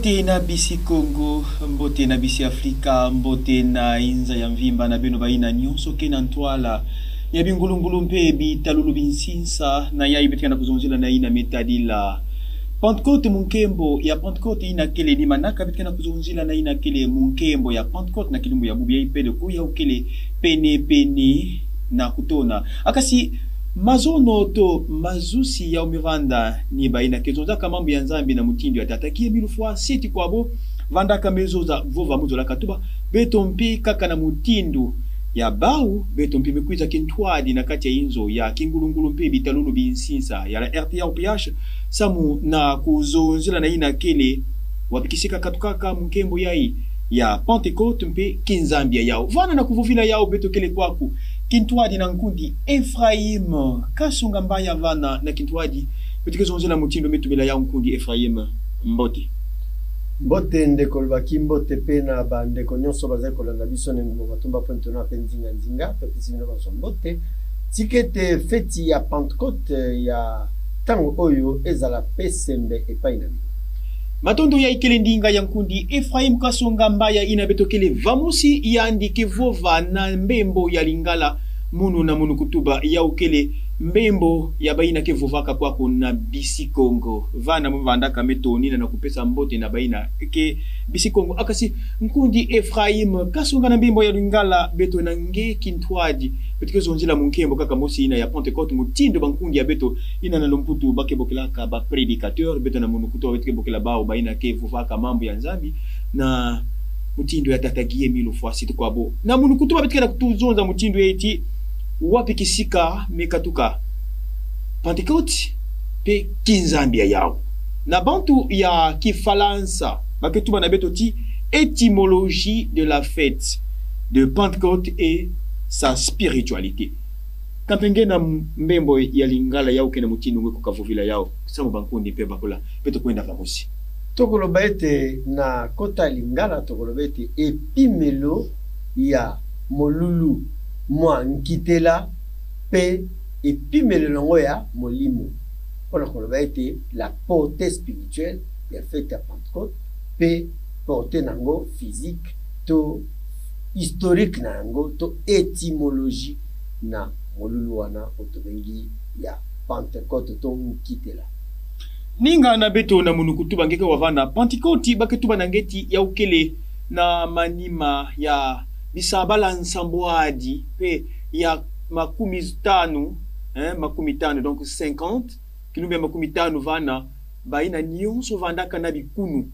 Mbote na bisi Congo, mbote na bisi Afrika, mbote na inza ya mvimba na beno baina nyonso ke na ntwala ya bingulungulu mpe bitalulu binsinsa na ya ibetika na kuzonzela na ina metadila Pentecôte munkembo ya Pentecôte ina kele ni manaka bitika na kuzonzela na ina kele munkembo ya Pentecôte na kilimbo ya bubi ya ipede kuya ukele pene na kutona akasi mazono to mazusi ya umiranda ni baina kezonza kamambo ya nzambi na mutindo ya tatakie bilufwa siti kwabo vanda kamezoza vova muzo la katuba betompi kaka na mutindo ya bau betompi mekwiza kintwadi na kati ya inzo ya kingulungulu mpe bitalulu binsinsa ya la RTA OPH samu na kuzonzela na ina kele wapikisika katukaka mkembo yai ya Pentecôte mpe kinzambia yao vana na kuvuvila yao beto kele kwaku kintwadi na nkundi Ephraim kasunga mbaya vana na kintwadi betike zonzela mutindo metubela yao nkundi Ephraim mbote ndeko lubaki mbote pena ba ndeko nyonso bazali kolanda biso nengo batumba pontona pe nzinga pe pisino bazo mbote tikete feti ya Pentecôte ya tango oyo ezala pesembe epai na matondo ya ikele ndinga ya nkundi Ephraim kasonga mbaya ina betokele vamusi ya andike vova na mbembo ya lingala munu na munu kutuba ya ukele mbembo ya baina ke vovaka kwako na bisi Congo vana mvanda kametoni na kupesa mbote na baina ke bisi Congo akasi nkundi Ephraim kasonga na mbembo ya lingala beto na nge kintwadi betike zonjila munkembo kaka mosi ina ya Pentecôte mutindo bankundi ya beto ina na lomputu bakebokela ka ba prédicateur beto na munu kutuba betike bokela bao baina ke vovaka mambo ya nzambi na mutindo ya tatagie milu fwa siti kwabo na munu kutuba betike na kutuzonza mutindo eti wapikisika mekatuka Pentecôte pe kinzambia yao na bantu ya kifalansa baketuba na betoti étymologie de la fête de Pentecôte et sa spiritualité kampenge na mbembo ya lingala yao kena mutindo ngwe kukavuvila yao samu bankundi pe bakola beto kwenda famosi tokoloba ete na kota lingala tokoloba ete epimelo ya molulu mwa nkitela pe epimelo longo ya molimo pona koloba ete la portée spirituelle ya fête ya Pentecôte pe portée nango physique to historique nango to étymologie na molulu wana otobengi ya Pentecôte to nkitela ninga na beto na munukutuba ngeke wavana Pentecôte baketuba na ngeti ya ukele na manima ya bisabala nsambwadi pe ya makumi tano donc 50 kilumbe makumi tano vana baina nyonso vandaka na bikunu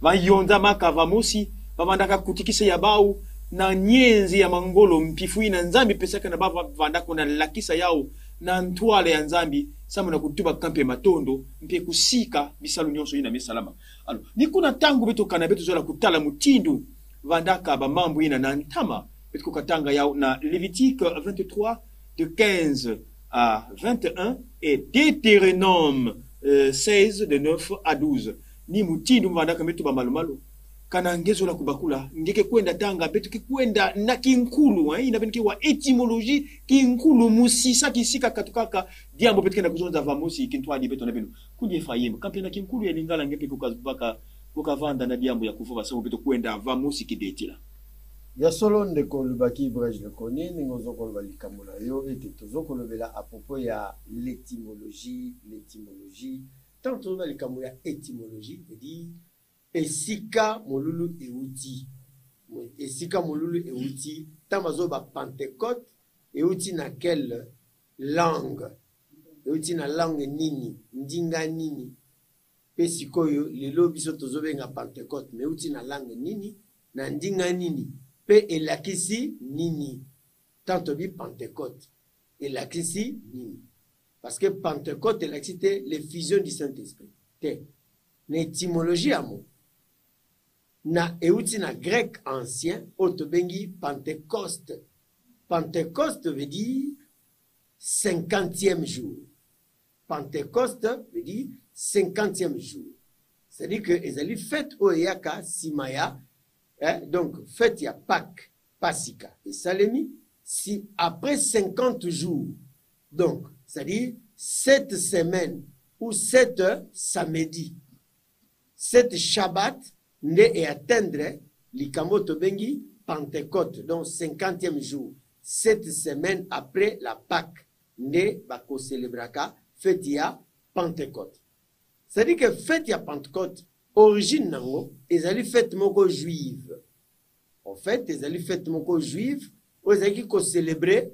vayonza makava mosi vavandaka kutikisa ya bau na nyenzi ya mangolo mpifu ina nzambi pesaka na bava vandaka na lakisa yao na ntwale ya nzambi samu na kutuba kampe matondo mpe kusika bisalu nyonso ina misalama alo nikuna tangu beto kana beto zola kutala mutindu vandaka ba mambo ina na ntama beto katanga yao na Lévitique 23 de 15 à 21 et Deutéronome 16 de 9 à 12 ni mutindu vandaka beto ba malumalo kana ngezo la kubakula ngeke kwenda tanga beto kikwenda na kinkulu ina benki wa etymologie kinkulu musisa kisika katukaka diambo beto kenda kuzonza vamosi kintwadi beto na bino kundi Ephraim kampena kinkulu ya lingala ngeke kukazubaka kukavanda na diambo ya kufuva sababu beto kwenda vamosi kidetila ya solo ndeko lubaki Braj le koni ningo zoko lubalika mula yo ete tozoko lubela à propos ya l'étymologie tant tozobalika mula étymologie veut dire esika molulu euti tamazo ba Pentecôte euti na quelle langue euti na langue nini ndinga nini pe sikoyo lelo biso tozobenga Pentecôte mais euti na langue nini na ndinga nini pe elakisi nini tanto bi Pentecôte elakisi nini parce que Pentecôte elakisi te l'effusion du Saint-Esprit te na étymologie amo na euti na grec ancien otobengi Pentecôte. Pentecôte veut dire 50e jour. Pentecôte veut dire 50e jour. C'est-à-dire que ezali fête oyaka simaya donc fête ya Pâques, Pasika et Salemi si après 50 jours. Donc c'est-à-dire 7 semaines ou 7 samedis, 7 Shabbat nde et atteindre likambo tobengi Pentecôte, donc 50e jour, 7 semaines après la Pâque, nde bako célébraka fête ya Pentecôte. C'est-à-dire que fête ya Pentecôte, origine nango, ezali fête moko juive. En fait, ezali fête moko juive, ezali ko célébrer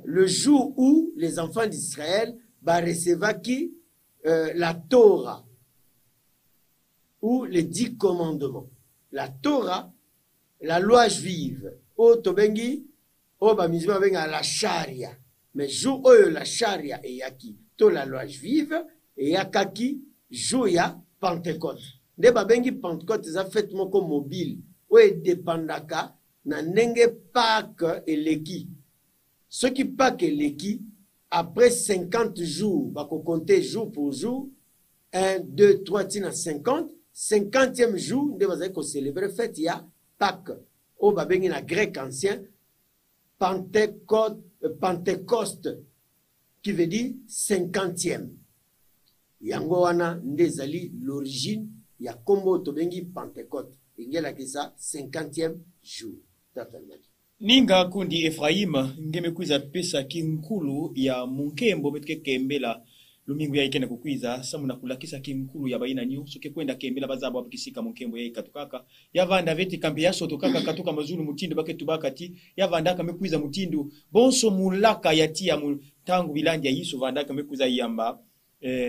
le jour où les enfants d'Israël va recevoir qui la Torah ou les 10 commandements. La Torah, la loi juive, o tobengi, o ba mizima benga la charia. Mais jour où la charia et yaki, to la loi juive et yakaki jour ya Pentecôte. De ba bengi Pentecôte za fête moko mobile, o e dépendaka na nenge Pâques et leki. Ce qui Pâques et leki après 50 jours, va compter jour pour jour, 1, 2, 3, 50, 50e jour, nous allons célébrer fête, il y a Pâques. Au babeng na grec ancien, Pentecôte, qui veut dire 50e. Yango wana ndezali l'origine, il y a combo tobengi Pentecôte. Il y a ça 50e jour. Ninga kundi Efraima ngeme kwiza pesa kinkulu ya munkembo betike kembela lumingu ya ikena kukwiza samuna kulakisa kinkulu ya baina nyo soke kwenda kembela bazabo abikisika munkembo ya ikatukaka ya vanda veti kambi ya soto kaka katuka mazulu mutindo bake tubakati ya vanda kamekwiza mutindo bonso mulaka ya tia tangu bilandi ya yiso vanda kamekwiza yamba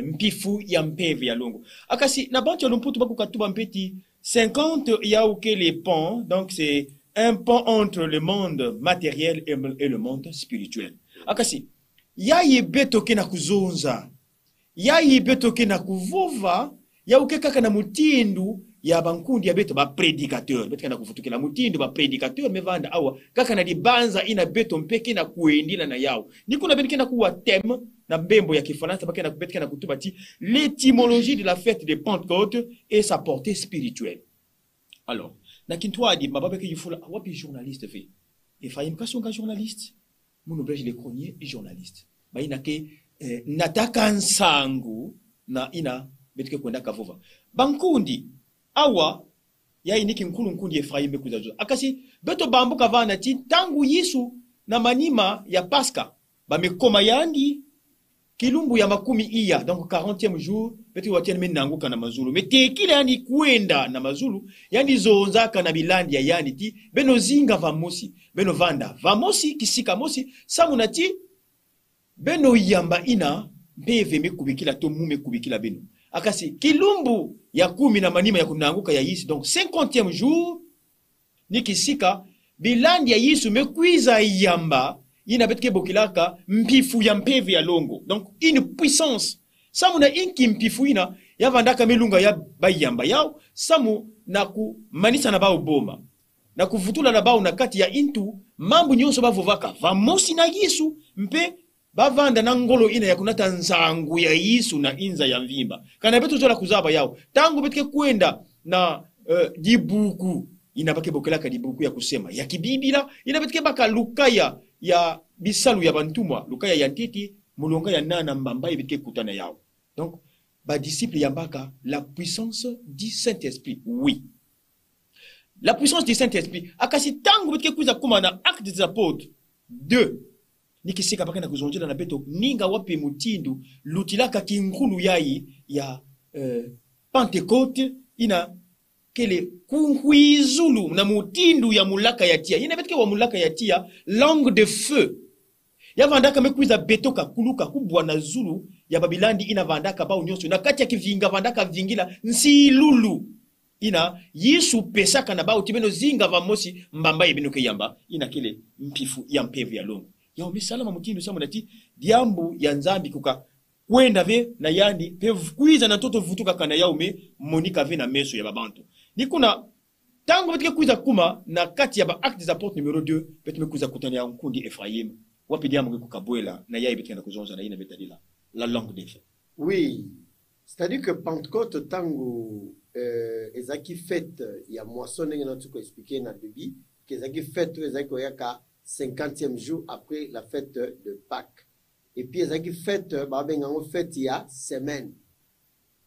mpifu ya mpeve ya longo akasi na bantu ya lumputu baku katuba mpeti 50 ya uke les ponts donc c'est un pont entre le monde matériel et le monde spirituel. Akasi, ya yibetoke na kuzonza, ya yibetoke na kuvuva, ya ukeka na mutindu, ya bankundi ya beto ba prédicateur, beto na kufutukela mutindu ba prédicateur mevanda awa, kaka na dibanza ina beto mpeke na kuendila na yao. Niku na benike na kuwa thème, na mbembo ya kifaransa bake na kubetike na kutubati, l'étymologie de la fête de Pentecôte et sa portée spirituelle. Alors, na kintwadi mababeke yifula wapi journaliste fait Ephraim kasonga journaliste muno breje le chronier journaliste ba inake nataka nsangu na ina betike kwenda kavova bankundi awa ya iniki nkulu nkundi Ephraim kuzazo akasi beto bambuka vana ti tangu Yesu na manima ya Pasca ba mekoma yandi kilumbu ya makumi iya donc 40e jour betu watien menangu kana mazulu mete kile yani kuenda na mazulu yani zonzaka na bilandi ya yani ti beno zinga vamosi beno vanda vamosi kisika mosi samunati beno yamba ina mbeve mekubikila to mume kubikila beno akasi kilumbu ya 10 na manima ya kunanguka ya Yesu donc 50e jour ni kisika bilandi ya Yesu mekwiza yamba ina betike bokilaka mpifu ya mpeve ya longo donc une puissance samu na inki mpifu ina ya vandaka melunga ya bayamba yao samu na ku manisa na bao boma na kuvutula na bao na kati ya intu mambu nyonso bavovaka vamosi na Yesu mpe bavanda na ngolo ina ya kunata nzangu ya Yesu na inza ya mvimba kana betu zola kuzaba yao tangu betike kwenda na dibuku ina bake bokelaka dibuku ya kusema ya kibibila ina betike baka lukaya ya bisalu ya bantumwa lukaya ya ntiti mulonga ya nana mbamba ibitike kutana yao donc ba disciple yambaka la puissance du Saint-Esprit oui la puissance du Saint-Esprit akasi tangu bitike kuza kuma na acte des apôtres 2 nikisika baka na kuzonjela na beto ninga wapi mutindu lutilaka kinkulu yayi ya Pentecôte ina kele kunhuizulu na mutindu ya mulaka ya tia ina betike wa mulaka ya tia langue de feu ya vandaka mekwiza betoka kuluka kubwa na zulu ya babilandi ina vandaka ba unyonso na kati ya kivinga vandaka vingila nsilulu ina Yesu pesaka na ba utibeno zinga vamosi mbamba ibino ke yamba ina kile mpifu ya mpevu ya longo ya umisalama mutindu samu nati diambu ya nzambi kuka kwenda ve na yandi pe kwiza na toto vutuka kana yaume monika ve na meso ya babantu nikuna tangu betike kuiza kuma na kati ya ba acte des apôtres numéro 2 betime kuiza kutana ya nkundi Ephraim wapi diamu kukabwela na yai betike na kuzonza na ina betadila la langue des faits. Oui, c'est-à-dire que Pentecôte tangu ezaki fête ya moisson nenge na tuko expliquer na début que ezaki fête ezaki oyaka 50e jour après la fête de Pâques. Et puis ezaki fête babengango fête ya semaine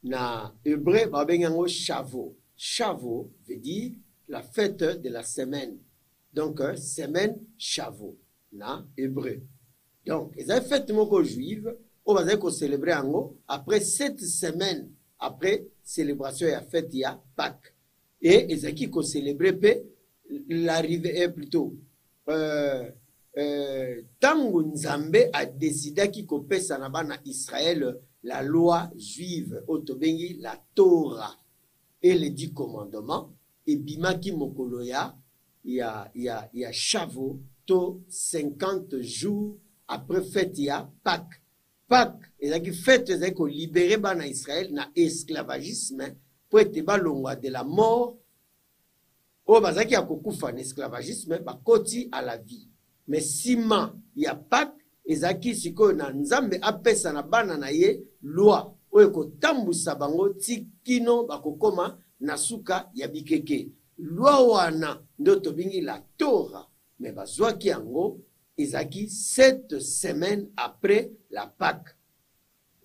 na hébreu babengango Shavuot. Shavuot veut dire la fête de la semaine. Donc, semaine Shavuot, na hébreu. Donc, ils ont fête moko juive, on va célébrer en haut, après 7 semaines, après célébration et fête, il y a Pâques. Et ils ont célébré l'arrivée, plutôt, Tango Nzambe a décidé qu'il kopesa na bana Israël la loi juive, otobengi la Torah et les 10 commandements, et bimaki mokoloya, il y a Shavuot, to 50 jours après fête, il y a Pâques. Pâques, et la fête, c'est qu'on libère bana Israël na esclavagisme pour être balongwa de la mort. O bazaki ya kokufa na esclavagisme, ba koti à la vie. Mais sima ya Pâques, ezaki siko na Nzambe apesa na bana na ye loi oyo kotambusa bango tikino bakokoma na suka ya bikeke. Loi wana ndo tobingi la Torah, mais bazwaki yango ezaki 7 semaines après la Pâques.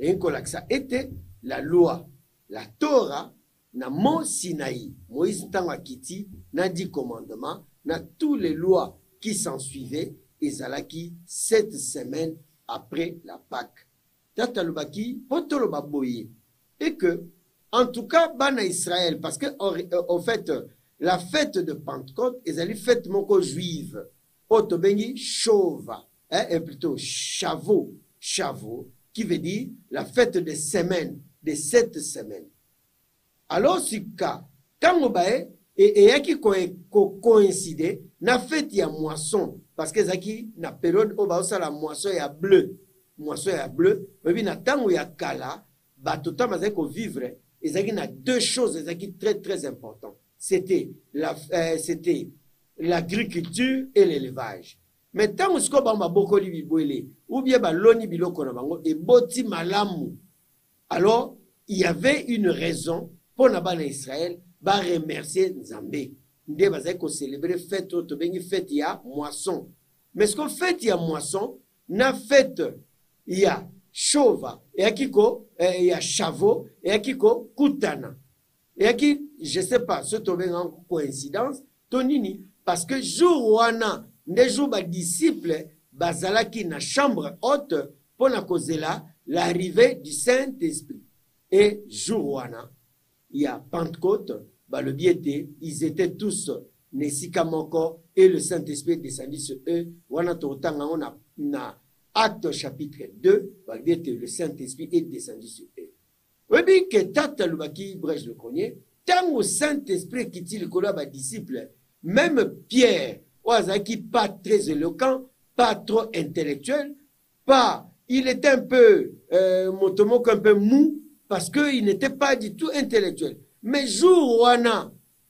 Et ça était la loi, la Torah na Mont Sinaï. Moïse tanga kiti na 10 commandements, na tous les lois qui s'en suivaient, ezalaki 7 semaines après la Pâques. Tatalubaki potoloba boye. Et que, en tout cas, bana Israël, parce que en fait, la fête de Pentecôte, ezali fête moko juive. Otobengi Shova, et plutôt Shavuot, qui veut dire la fête des semaines, des 7 semaines. Alors, si quand on et yaki coïncide, na fête ya moisson, parce que zaki na période où ba la moisson ya bleu, mais bien na tango ya kala, ba tota mazaki ko vivre, et zaki na 2 choses zaki très très important. C'était l'agriculture et l'élevage. Mais tant que vous avez bokoli bibouele, ou bien loni biloko na bango, et boti malamu, alors il y avait une raison pour nabana Israël ba remercier Nzambe. Nde bazai ko célébrer fête to bengi fête ya moisson. Mais ce qu'on fête ya moisson, na fête ya Shova, et akiko ya Shavuot, et akiko Kutana. Et aki, je sais pas, ce tombé en coïncidence, tonini, parce que jour wana, ne jour ba disciple, bazalaki na chambre haute, pour na kozela, l'arrivée du Saint-Esprit. Et jour wana, il y a Pentecôte, bah le biété, ils étaient tous Nesikamoko, et le Saint-Esprit est descendu sur eux. Wana totanga, on a Acte chapitre 2, bah le biété, le Saint-Esprit est descendu sur eux. Oui, bien que Tata Lubaki Brèche le connaît, tant au Saint-Esprit qui dit le collab disciple, même Pierre, qui pas très éloquent, pas trop intellectuel, il était un peu, motomo un peu mou, parce qu'il n'était pas du tout intellectuel. Mais jour où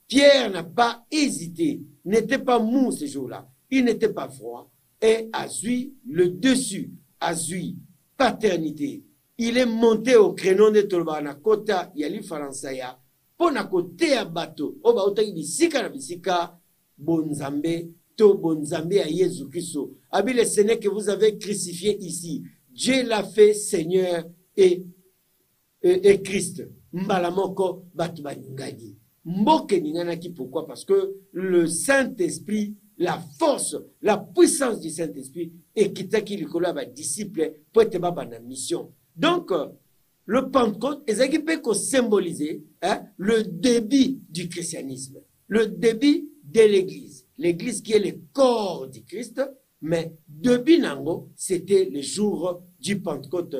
Pierre n'a pas hésité, n'était pas mou ce jour-là, il n'était pas froid, et a eu le dessus, a eu paternité. Il est monté au créneau de Tolbana Kota Yali Faransaya pour na côté à bateau. Oba otaki bisika na bisika bonzambe to bonzambe à Jésus Christ. Abile Seigneur que vous avez crucifié ici. Dieu l'a fait Seigneur et Christ. Mbalamoko batubangadi. Mboke ninganaki pourquoi? Parce que le Saint-Esprit, la force, la puissance du Saint-Esprit et kitaki likola ba disciple pour être ba na mission. Donc, le Pentecôte, peut symboliser le début du christianisme, le début de l'Église. L'Église qui est le corps du Christ, mais début nango, c'était le jour du Pentecôte.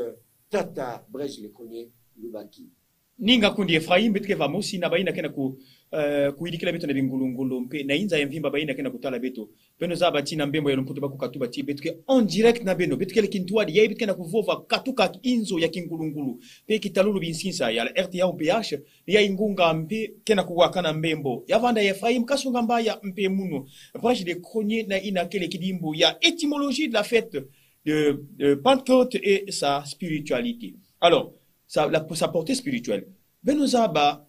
Tata Brèche le connaît, Lubaki. Ninga kundi Ephraim betke vamosi na baina kena kuidikila beto na bingulungulu mpe na inza yamvimba baina kena kutala beto peno za bati na mbembo ya lumputo baku katuba ti betke en direct na beno betke le kintuadi ya betke na kuvova katuka inzo ya kingulungulu pe kitalulu binsinsa ya RTA UPH ya ingunga mpe kena kuwakana mbembo ya vanda ya Ephraim kasunga mbaya mpe muno proche de chronier na ina kele kidimbo ya étymologie de la fête de Pentecôte et sa spiritualité. Alors sa portée spirituelle. Benozaba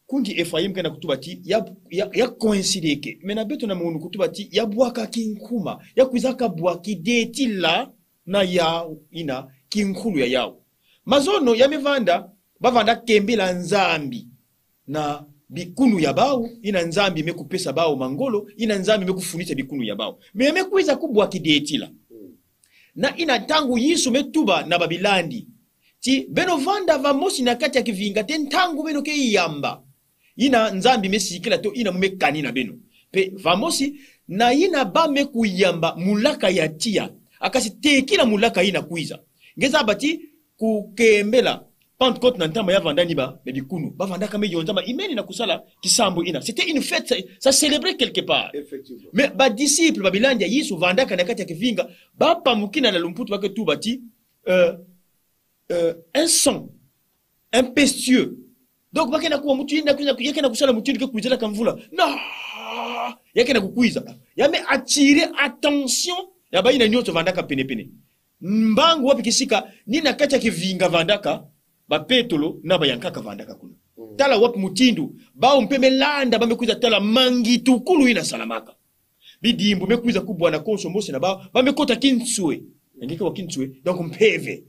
kundi Ephraim kana kutubati ya coïncide ke mena beto na munu kutubati ya bwaka kinkuma ya kuzaka bwaki detila na ya ina kinkulu ya yao mazono ya mevanda bavanda kembela nzambi na bikunu ya bao ina nzambi mekupesa bao mangolo ina nzambi mekufunisa bikunu ya bao me mekuiza kubwa kidetila na ina tangu yisu metuba na babilandi ti beno vanda va mosi na kati ya kivinga ten tangu beno ke yamba ina nzambi mesikila to ina mumekani na beno pe va mosi na ina ba mekuyamba mulaka ya tia akasi tekila mulaka ina kuiza ngeza bati kukembela Pentecôte na ntamba ya vandani ba bikunu ba vanda kama yonzama imeni na kusala kisambo ina c'était une fête ça célébrait quelque part effectivement mais ba disciple babilandi ya Yesu vanda kana kati ya kivinga ba pamukina na lumputu bake tu bati un son impétueux donc bakena kuwa mutu yenda yakena kusala mutu ke kujela kamvula na yakena kukuiza yame attirer attention ya ba ina nyoto vandaka pene mbangu wapi kisika nina kati ya kivinga vandaka ba petolo na ba yankaka vandaka kuna tala wapi mutindu bao mpemelanda ba mekuiza tala mangi tukulu ina salamaka bidimbu mekuiza kubwa na konso mosi na bao ba mekota kinswe ngeke wa kinswe donc mpeve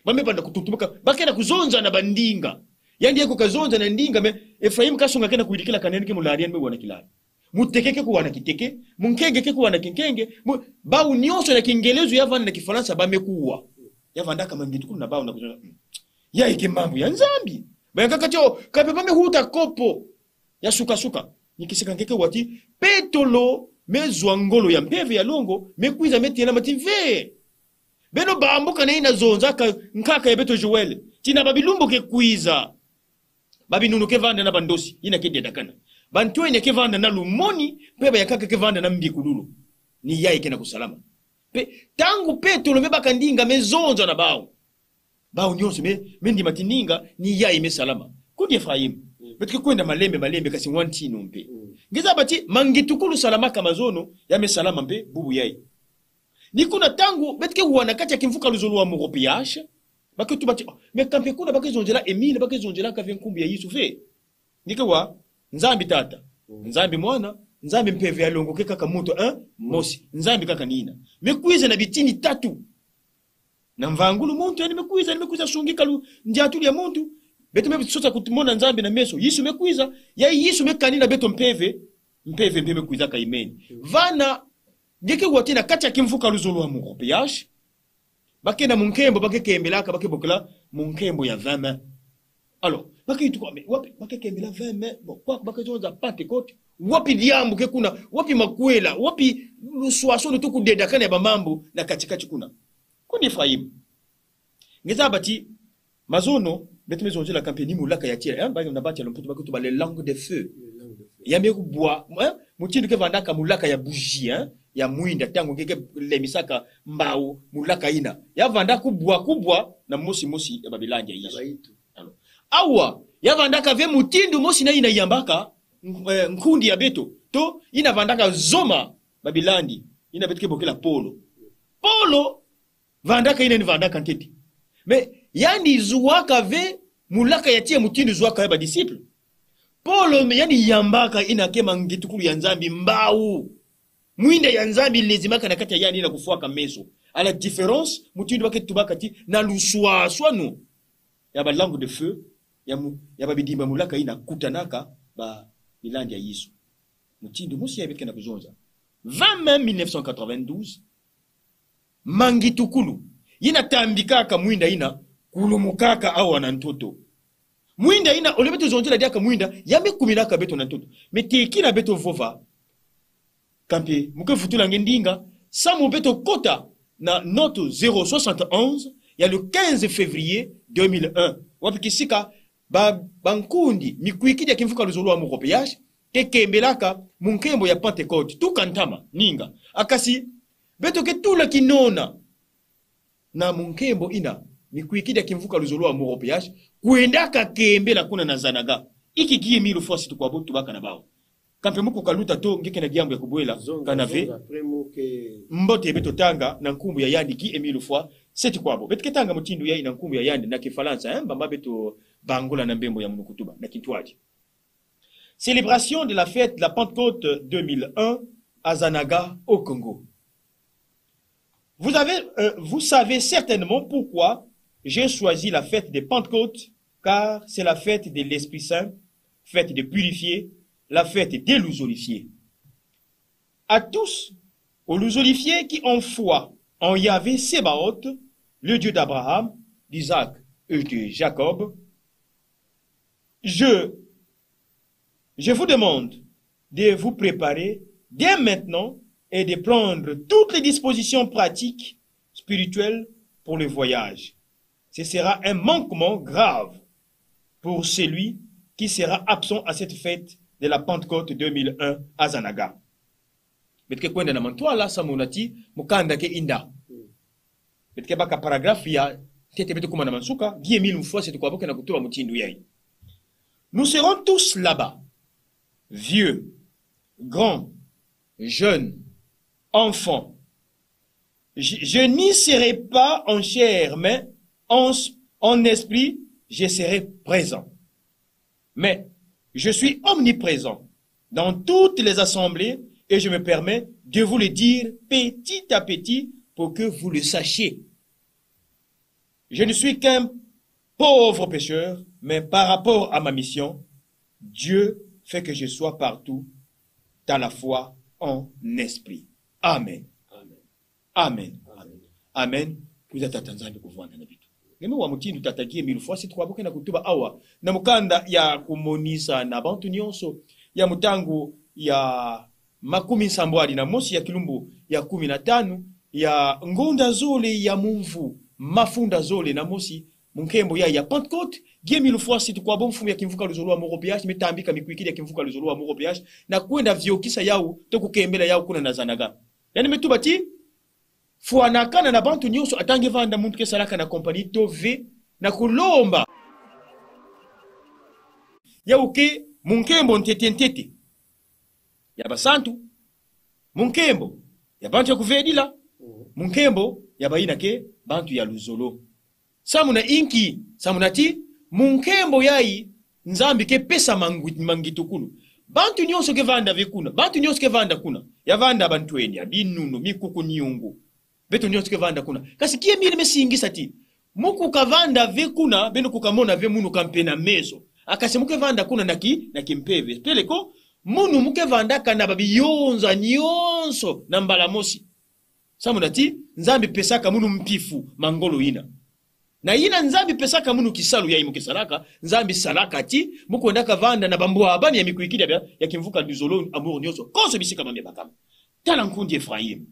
ba mepanda kututumaka bakena kuzonza na bandinga yandi yako kazonza na ndinga me Efraim kasunga kena kuidikila kaneni ke mularian me wana kilala mutekeke ku wana kiteke munkenge ku wana kinkenge bao nyosho na kiingelezo yavana na kifaransa ba mekuwa yavandaka mangi tukulu na bao na kuzonza ya ike mambo ya nzambi bayanga kacho kapepame huta kopo ya suka nikisika ngeke wati petolo mezwa ngolo ya mpeve ya longo mekuiza meti na mative beno bambuka na ina zonza ka nkaka ya beto Joel tina babilumbo ke kuiza babinunu ke vanda na bandosi ina kede dakana bantu ene ke vanda na lumoni peba yakaka ke vanda na mbikululu ni yai kena kusalama pe tangu petolo mebaka ndinga mezonza na bao nyonso mendi matininga ni yai me salama kudi Efraim betike kwenda malembe kasi wantino mpe ngiza bati mangitukulu salama kama zono ya me salama mpe bubu yai nikuna tangu betike wana kati ya kimfuka luzulu wa muropiasha bakitu bati me kampe kuna bakizonjela Emile bakizonjela ka venkumbi ya Yesu fe nikewa nzambi tata nzambi mwana nzambi mpeve ya longo keka kamuto mosi nzambi kaka nina mekuize na bitini tatu na mvangulu muntu yani mekuiza sungika lu njatuli ya muntu beto mebisota kutumona nzambi na meso Yesu mekuiza ya Yesu mekanina beto mpeve mekuiza ka imeni vana ngeke watina kati ya kimfuka luzulu wa muropiasha bakena munkembo bakekembelaka bakebokela munkembo ya 20 alors bakitu kwa wapi bakekembela 20 bon kwa bakezonza Pentecôte wapi diambu ke kuna wapi makwela wapi luswaso lutu kudeda kana ba mambo na katikati kuna kuni Efraim ngeza bati mazono betume zonjela kampeni mulaka ya tira ba na bati lomputu bakitu ba les langues de feu yambe kubwa mutindu ke vandaka mulaka ya bougie ya muinda tangu ngeke lemisaka mbao mulaka ina ya vanda kubwa na mosi ya babilanja Yesu awa ya vanda ka ve mutindu mosi na ina yambaka nkundi ya beto to ina vanda ka zoma babilandi ina betike bokela polo vanda ka ina ni vanda ka nteti me yani zuwaka ve mulaka ya tie mutindu zuwaka ya ba disciple polo me yani yambaka ina kema ngitukulu ya nzambi mbao mwinda ya nzambi lezimaka na kati ya yani na kufuaka meso à la différence mutindu bake tubaka ti na luswa swanu ya ba langue de feu ya ba bidimba mulaka ina kutanaka ba milandi ya Yesu mutindu musi ya bekena kuzonza 20 mai 1992 mangitukulu ina tambikaka mwinda ina kulumukaka au anantoto mwinda ina olebeto zonjela diaka mwinda yame kuminaka beto na ntoto metekina beto vova kampi muke futula ngendinga samu beto kota na note 071 ya le 15 février 2001 wapi kisika bankundi mikuikidi ya kimfuka luzulu wa muropiasha kekembelaka munkembo ya Pentecôte tukantama ninga akasi beto ke tula kinona na munkembo ina mikuikidi ya kimfuka luzulu wa muropiasha kuendaka kembela kuna na zanaga iki kie milu fosi tukwa botu baka na bao kampe muko kaluta to ngeke na diambo ya kubwela kanave mbote beto tanga na nkumbu ya yandi ki emilu fois seti kwabo betike tanga mutindu ya ina nkumbu ya yandi na kifalansa bamba beto bangola na mbembo ya munukutuba na kitwaji. Célébration de la fête de la Pentecôte 2001 à Zanaga au Congo. Vous savez certainement pourquoi j'ai choisi la fête de Pentecôte, car c'est la fête de l'Esprit Saint, fête des purifiés, la fête des luzolifiés. À tous, aux luzolifiés qui ont foi en Yahvé Sébaoth, le Dieu d'Abraham, d'Isaac et de Jacob, je vous demande de vous préparer dès maintenant et de prendre toutes les dispositions pratiques, spirituelles pour le voyage. Ce sera un manquement grave pour celui qui sera absent à cette fête de la Pentecôte 2001 à Zanaga. Betke kwenda na mantwala sa munati mukanda ke inda. Betke baka paragraphe ya tete beto kuma na mansuka, gie mille fois c'est quoi boka na kutoba mutindu yai. Nous serons tous là-bas, vieux, grands, jeunes, enfants. Je n'y serai pas en chair, mais en esprit, je serai présent. Mais je suis omniprésent dans toutes les assemblées et je me permets de vous le dire petit à petit pour que vous le sachiez. Je ne suis qu'un pauvre pécheur, mais par rapport à ma mission, Dieu fait que je sois partout dans la foi en esprit. Amen. Amen. Amen. Amen. Amen. Vous êtes à Tanzanie pour voir dans la vie. Neme wa mutindi tatagie mille fois si twabuke na kutuba awa na mukanda ya kumonisa na bantu nyonso ya mutangu ya makumi sambwali na mosi ya kilumbu ya 15 ya ngunda zole ya mumvu mafunda zole na mosi munkembo ya Pentecôte gie mille fois si tukwa bomfumu ya kimvuka luzolo wa moropiash mitambika mikwikili ya kimvuka luzolo wa moropiash na kwenda vyokisa yao tokukembela yao kuna na Zanaga yani metubati fuanakana na bantu nyonso atange vanda muntu kesalaka na kompani tove na kulomba yauke munkembo ntete ya basantu munkembo ya bantu ya kuvedila munkembo ya baina ke bantu ya luzolo samuna inki samunati munkembo yai nzambi ke pesa mangitukulu bantu nyonso ke vanda vekuna bantu nyonso ke vanda kuna ya vanda bantu eni abinuno mikuku nyungu beto nyonso ke vanda kuna kasi kie mire mesingisa ti muku kavanda vekuna beno kukamona ve munu kampena mezo akase muke vanda kuna na kimpeve peleko munu muke vanda kana babiyonza nyonso na mbala mosi samunati nzambi pesaka munu mpifu mangolo ina na ina nzambi pesaka munu kisalu ya imuke salaka nzambi salaka ti muko ndaka vanda na bambo abani ya mikuikida ya kimvuka luzolo amour nyonso konso bisika mambe bakama tala nkundi Efraim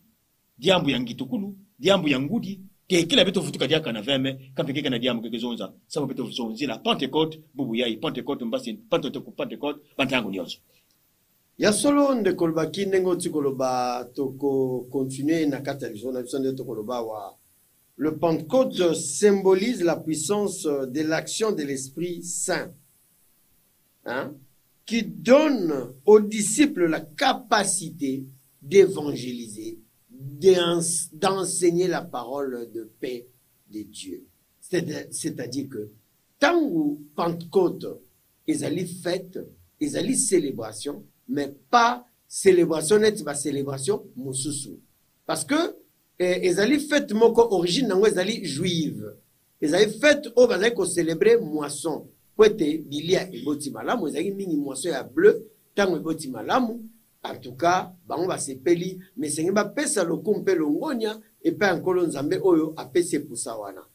diambu ya ngitukulu diambu ya ngudi ke kila beto futuka diaka na veme kampeke na diambu kekezonza sabo beto zonzila Pentecôte bubu yai Pentecôte mbasi Pentecôte bantango nyonso ya solo nde kolbaki nengo tikoloba toko continuer na katalizo na biso nde tokoloba wa le Pentecôte symbolise la puissance de l'action de l'Esprit Saint, hein, qui donne aux disciples la capacité d'évangéliser, d'enseigner la parole de paix de Dieu. C'est-à-dire que tant que Pentecôte, ils allaient fête, ils allaient célébration, mais pas célébration net, pas célébration mususu. Parce que ils allaient fête moko origine nango ils allaient juive. Ils allaient fête au bazali ko célébrer moisson. Kwete bilia eboti malamu, ils allaient mingi moisson ya bleu, tango eboti malamu. En tout cas, bango ba sepeli, mais c'est ba pesa lokumpe longonya et pas encore nzambe oyo apese pusa wana.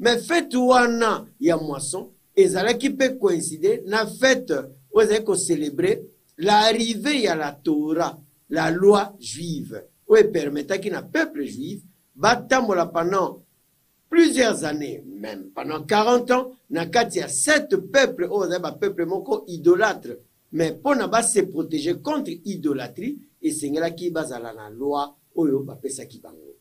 Mais fête wana ya moisson, ils allaient qui peut coïncider na fête où ils allaient ko célébrer l'arrivée à la Torah, la loi juive. Oui, permettait qu'un peuple juif batambola pendant plusieurs années, même pendant 40 ans, il y a 7 peuples, peuple moko idolâtre, mais pour ne pas se protéger contre l'idolâtrie, et c'est là qui base à la loi, oyo bapesa ki bango.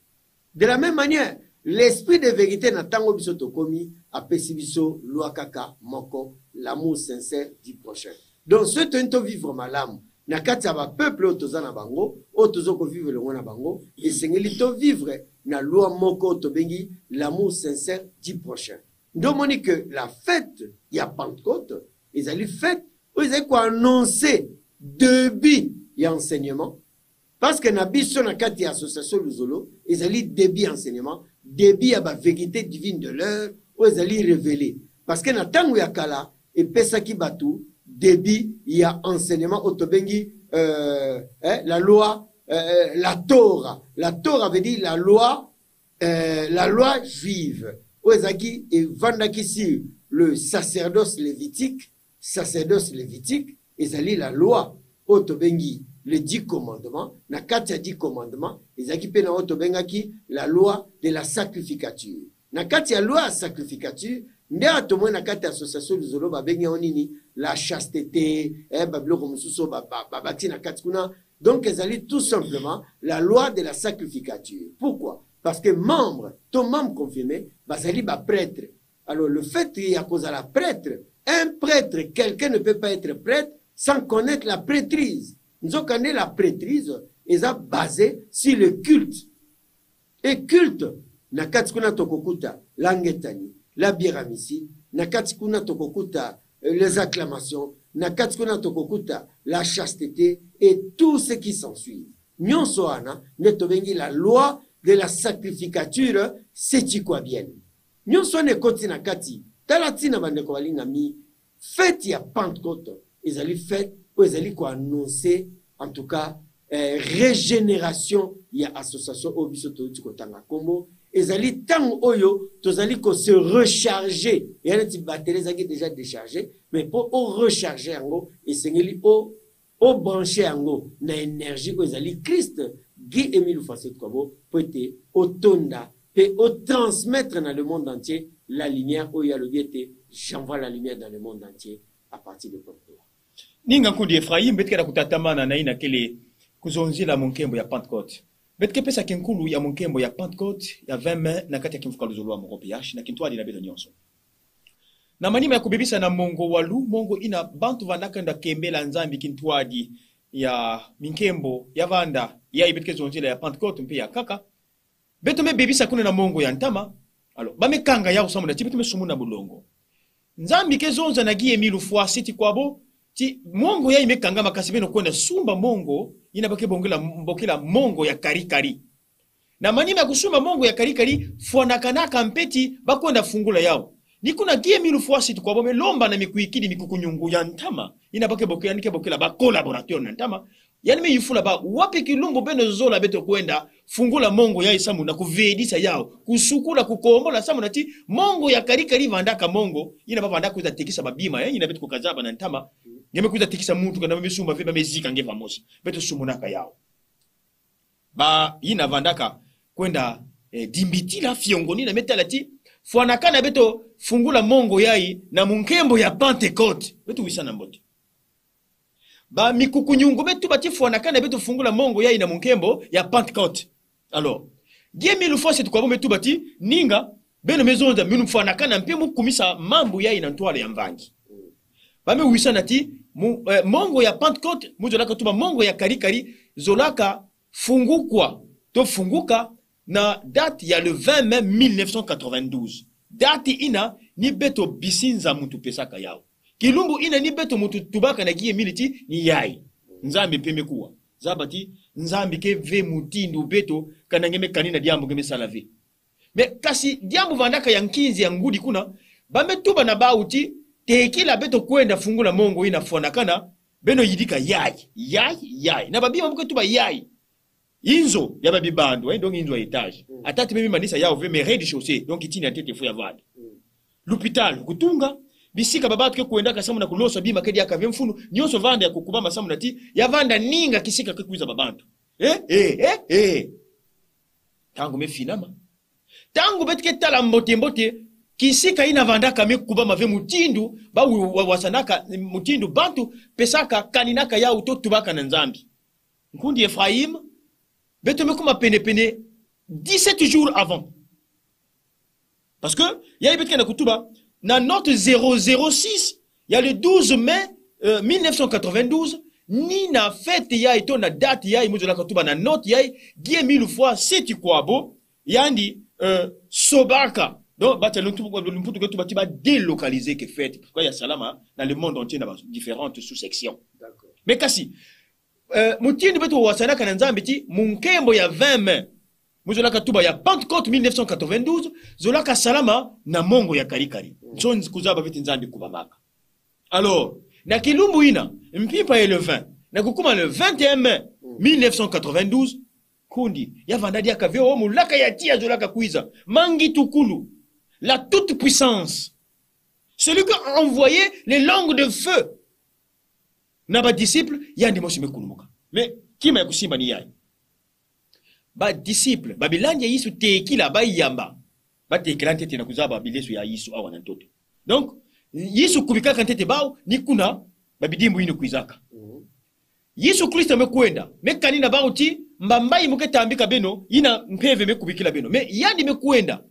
De la même manière, l'esprit de vérité n'a tango biso tokomi apesi biso loi kaka moko, l'amour sincère du prochain. Donc ce temps vivre malamu. Na kati ya ba peuple otoza na bango otozo ko vivre le na bango et sengeli to vivre na loi moko to bengi l'amour sincère du prochain. Donc moni que la fête ya Pentecôte ils allaient fête ils allaient quoi annoncer début ya enseignement parce que na biso na kati ya association Luzolo ils allaient début enseignement début ya ba vérité divine de l'heure ils allaient révéler parce que na tango ya kala et pesa ki batu débit, il y a enseignement autobengi, la loi, la Torah. La Torah veut dire la loi juive. Oezaki et vandaki si le sacerdoce lévitique, ezali la loi autobengi les 10 commandements, na kati ya 10 commandements, ezaki pe na autobengaki la loi de la sacrificature. Na kati ya loi ya sacrificature, nde atomwe na kati ya association luzolo babengi onini la chasteté, babiloko mususu babati na kati kuna. Donc ezali tout simplement la loi de la sacrificature. Pourquoi? Parce que ton membre confirmé, bazali ba prêtre. Alors le fait qu'il y a cause à la prêtre, un prêtre, quelqu'un ne peut pas être prêtre sans connaître la prêtrise. Nous avons connaît la prêtrise, ils ont basé sur le culte. Et culte, nakatskuna tokokuta, langetani, la biramisi, nakatskuna tokokuta, les acclamations, nakatskuna tokokuta, la chasteté et tout ce qui s'ensuit. Nyon soana, netobengi la loi de la sacrificature, c'est quoi bien. Nyon soane koti nakati, talatina bandeko balinga mi, fête ya Pentecôte, ils allaient fête, ils allaient quoi annoncer, en tout cas, régénération, il y a association au bisoto du Kotanga Kombo, ils allaient tant oyo, tous allaient se recharger, il y a des batteries qui sont déjà déchargées, mais pour recharger en gros, et c'est au brancher en gros, na énergie, ils allaient Christ, Guy Émile Fasset Kobo, peut être autonda, et au transmettre dans le monde entier la lumière, où il y a le biété, j'envoie la lumière dans le monde entier à partir de Pentecôte. Ninga kudi Ephraim betkera kutatamana na ina kele kuzonzila monkembo ya Pentecôte. Betke pesa kenkulu ya monkembo ya Pentecôte ya 20 mai na kati ya kimfuka luzolo wa mongo PH na kintwali na beto nyonso. Na manima ya kubibisa na mongo walu, mongo ina bantu vandaka nda kembela nzambi kintwadi ya minkembo ya vanda ya ibetke zonzila ya Pentecôte mpe ya kaka. Beto me bibisa kuna na mongo ya ntama. Alors, bame kanga ya usamu na tibetu me sumu na bulongo. Nzambi ke zonza na Guy Émile Fasset kwabo ti mongo ya imekanga makasi beno kwenda sumba mongo ina bake mbokela mongo ya karikari. Na manima kusumba mongo ya karikari fuanakanaka mpeti bakwenda fungula yao. Nikuna Guy Émile Fasset kwabo me lomba na mikuikidi mikukunyungu ya ntama ina bake bokela nike bokela ba collaborateur na ntama. Yani me yifula ba wapi kilungu beno zola beto kwenda fungula mongo ya isamu na kuvedisa yao kusukula kukombola samu na ti mongo ya karikari vandaka mongo ina baba vandaka kuza tekisa babima ina beto kukazaba na ntama ngeme kuza tekisa muntu kana mesumba veba mezika ngeva mosi beto sumunaka yao ba ina vandaka kwenda dimbitila fiongoni na metalati fuanakana beto fungula mongo yai na munkembo ya Pentecôte beto wisana mbote ba mikukunyungu betu bati fuanakana beto fungula mongo yai na munkembo ya Pentecôte. Alors Guy Émile Fasset kwa betu bati ninga beno mezonza minu fuanakana mpe mukumisa mambo yai na ntwala ya mvangi bame wisana ti mongo ya Pentecôte mujolaka tuba mongo ya karikari zolaka fungukwa to funguka na date ya le 20 mai 1992. Date ina ni beto bisinza mutu pesaka yao. Kilumbu ina ni beto mutu tubaka na Guy Émile ti ni yai. Nzambi peme kuwa. Zabati nzambi ke ve mutindu beto kana ngeme kanina diambo ngeme salave. Me kasi diambo vandaka ya nkinzi ya ngudi kuna bame tuba na bauti tekila beto kwenda fungula mongo ina fuanakana beno yidika yai na babi mamuke tuba yai inzo ya babi bando donc inzo ya etage atati mimi manisa yao ve me rez-de-chaussée donc itini atete fu ya vade l'hôpital kutunga bisika babatu ke kwenda kasamu na kulosa bima kedi akavye mfunu nyonso vanda ya kukubama samu na ti ya vanda ninga kisika ke kuiza babantu tangu mefinama tangu betike tala mbote kisika ina vandaka mekubama ve mutindu ba wasanaka mutindu bantu pesaka kaninaka ya uto tubaka na nzambi nkundi Ephraim beto mekuma pene 17 jours avant parce que ya ibetke na kutuba na note 006 ya le 12 mai 1992 ni na fête ya ito na date ya imuzo la kutuba na note ya Guy Émile Fasset kwabo yandi sobaka. Donc, l'imputu que tu vas délocaliser que fait. Pourquoi il y a salama dans le monde entier dans différentes sous-sections. D'accord. Mais kasi, mutini beto wasana kananzambi ti munkembo ya 20 mai. Muzolaka tuba ya Pentecôte 1992, zolaka salama na mongo ya karikari. Nchonzi kuzaba viti nzambi kubamaka. Alors, Na kilumbu ina, mpipa le 20. Na kukuma le 21 mai 1992, kundi, ya vandadi ya kavyo omu, laka ya tia zolaka kuiza. Mangi tukulu, la toute puissance. Celui qui a envoyé les langues de feu. Na ba disciple, yandi mosi mekulumuka. Mais, kima ya kusimba ni yai. Ba disciple, babilandi ya Yesu teekila ba yamba. Ba teekila ntete na kuzaba bilesu ya Yesu awa na ntoto. Donc, Yesu kubikaka ntete bao, ni kuna babidimbu ino kuizaka. Yesu Kristo mekwenda, mekanina bao ti, mbambai muketa ambika beno, ina mpeve mekubikila beno. Mais yandi mekwenda.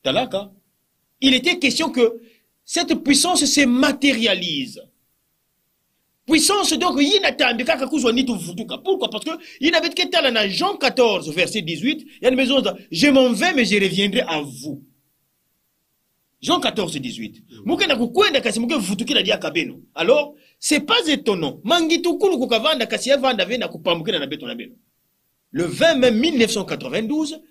Talaka, il était question que cette puissance se matérialise. Puissance donc, il n'a pas pourquoi? Parce que il n'avait que tel dans Jean 14, verset 18, il y a une maison, je m'en vais, mais je reviendrai à vous. Jean 14, 18. Alors, c'est pas étonnant. Le 20 mai 1992,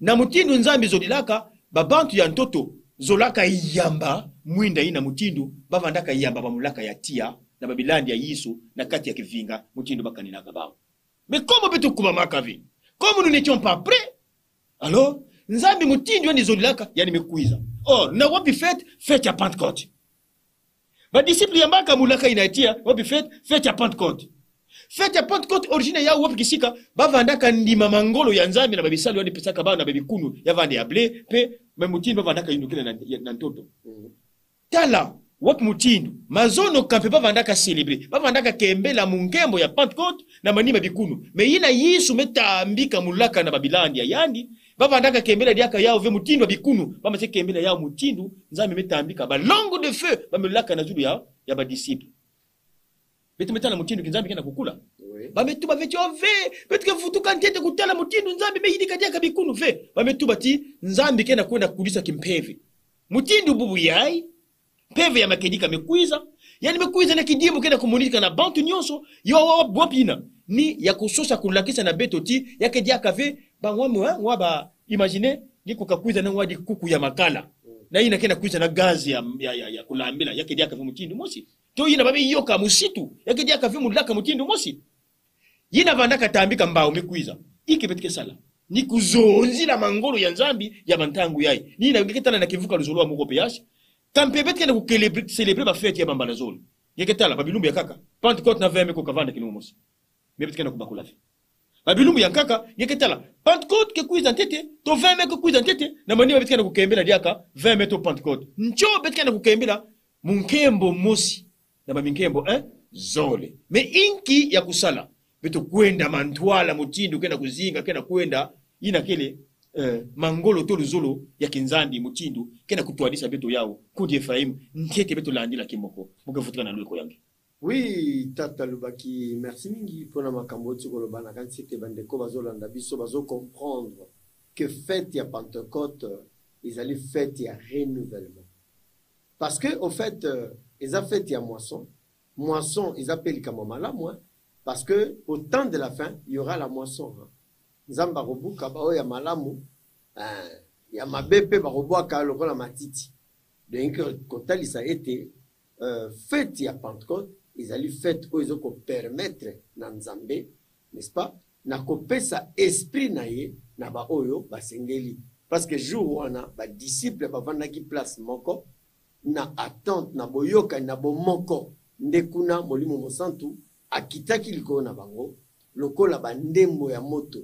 Namutindu Nzambi Zodilaka, Babantu Yantoto, Zolaka Yamba, Mwinda ina Mutindu, Bavandaka Yamba Bamulaka Yatia, na Babilandi ya Yesu, na kati ya kivinga, Mutindu Bakanina Kabao. Mais comment peut-on kubama kavi? Comme nous n'étions pas prêts, alors, Nzambi Mutindu yani Zodilaka, yani mekuiza. Or, na wapi fête ya Pentecôte. Ba disciple yambaka mulaka inatia, wapi fête ya Pentecôte. Fête ya Pentecôte origine ya wapi kisika, bavandaka ndima mangolo ya Nzambi na babisali wani pesaka bao na babikunu, ya vande ya ble, pe, Mutindu bavandaka inukile na ntoto. Tala, wapi Mutindu, mazono kampe bavandaka célébrer, bavandaka kembe la mungembo ya Pentecôte na manima bikunu. Me yina Yesu metambika mulaka na Babilandi ya yandi, bavandaka kembela diaka yao ve Mutindu bikunu, bamase kembela yao Mutindu, Nzambi metambika ba langue de feu, bamulaka na zulu ya ba disciple. Betu metana Mutindu Nzambi kena kukula. Bametu bavetu ve, betu ke futu kantete kutala Mutindu Nzambi mehidika diaka bikunu ve, bametu bati Nzambi kena kwenda kulisa kimpeve. Mutindu bubu yai, peve ya makedika mekuiza, yani mekuiza na kidimu kena kumunika na bantu nyonso, yo wapina, ni ya kusosa kulakisa na betoti, ya kediaka ve, waba, imagine, ni kukakuiza na wadi kuku ya makala, na ina kena kuiza na gazi ya kulambila, ya kediaka ve Mutindu mosi, to yina babi yoka musitu, ya kediaka ve mulaka Mutindu mosi, yina vandaka tambika mbao mekuiza, iki betike sala, ni kuzonzi la mangolo ya Nzambi ya bantangu yai, ni ina ngeketana na kivuka luzolo wa Mungu peyashi, Kampebet kena célébrer ma fête ya bambala zone. Yeketala babilumbu ya kaka. Pentecôte na veme ko kavanda kinu mosi. Mebet kena kubakula fi. Babilumbu ya kaka yeketala Pentecôte ke kuiza ntete, to veme ko kuiza ntete, na mani mebet kena kukembela diaka veme to Pentecôte. Ncho bet kena kukembela munkembo mosi. Na baminkembo zole. Me inki ya kusala. Beto kwenda mantwala Mutindu kena kuzinga kena kwenda ina kele mangolo to luzolo ya kinzandi Mutindu kena kutuadisa beto yao kudi Efraim nkete beto landila kimoko mukefutika na lweko yangi. Oui, Tata Lubaki, merci mingi pour na makambo tsukolo bana kan site bandeko bazolanda biso bazo comprendre que fête ya Pentecôte ils allaient fête ya renouvellement. Parce que au fait ils a fête ya moisson ils appellent comme malamu parce que au temps de la fin il y aura la moisson. Nzamba robuka bao ya malamu ya mabepe baroboaka lokola matiti. Donc quand ça a été fête ya Pentecôte, ils allaient fête où ils ont permettre na Nzambe, n'est-ce pas? Na kopesa esprit na ye na ba oyo basengeli. Parce que jour wana ba disciple ba vandaki place moko na attente na boyoka na bomoko ndekuna molimo mosantu akitaki likolo na bango lokola bandembo ya moto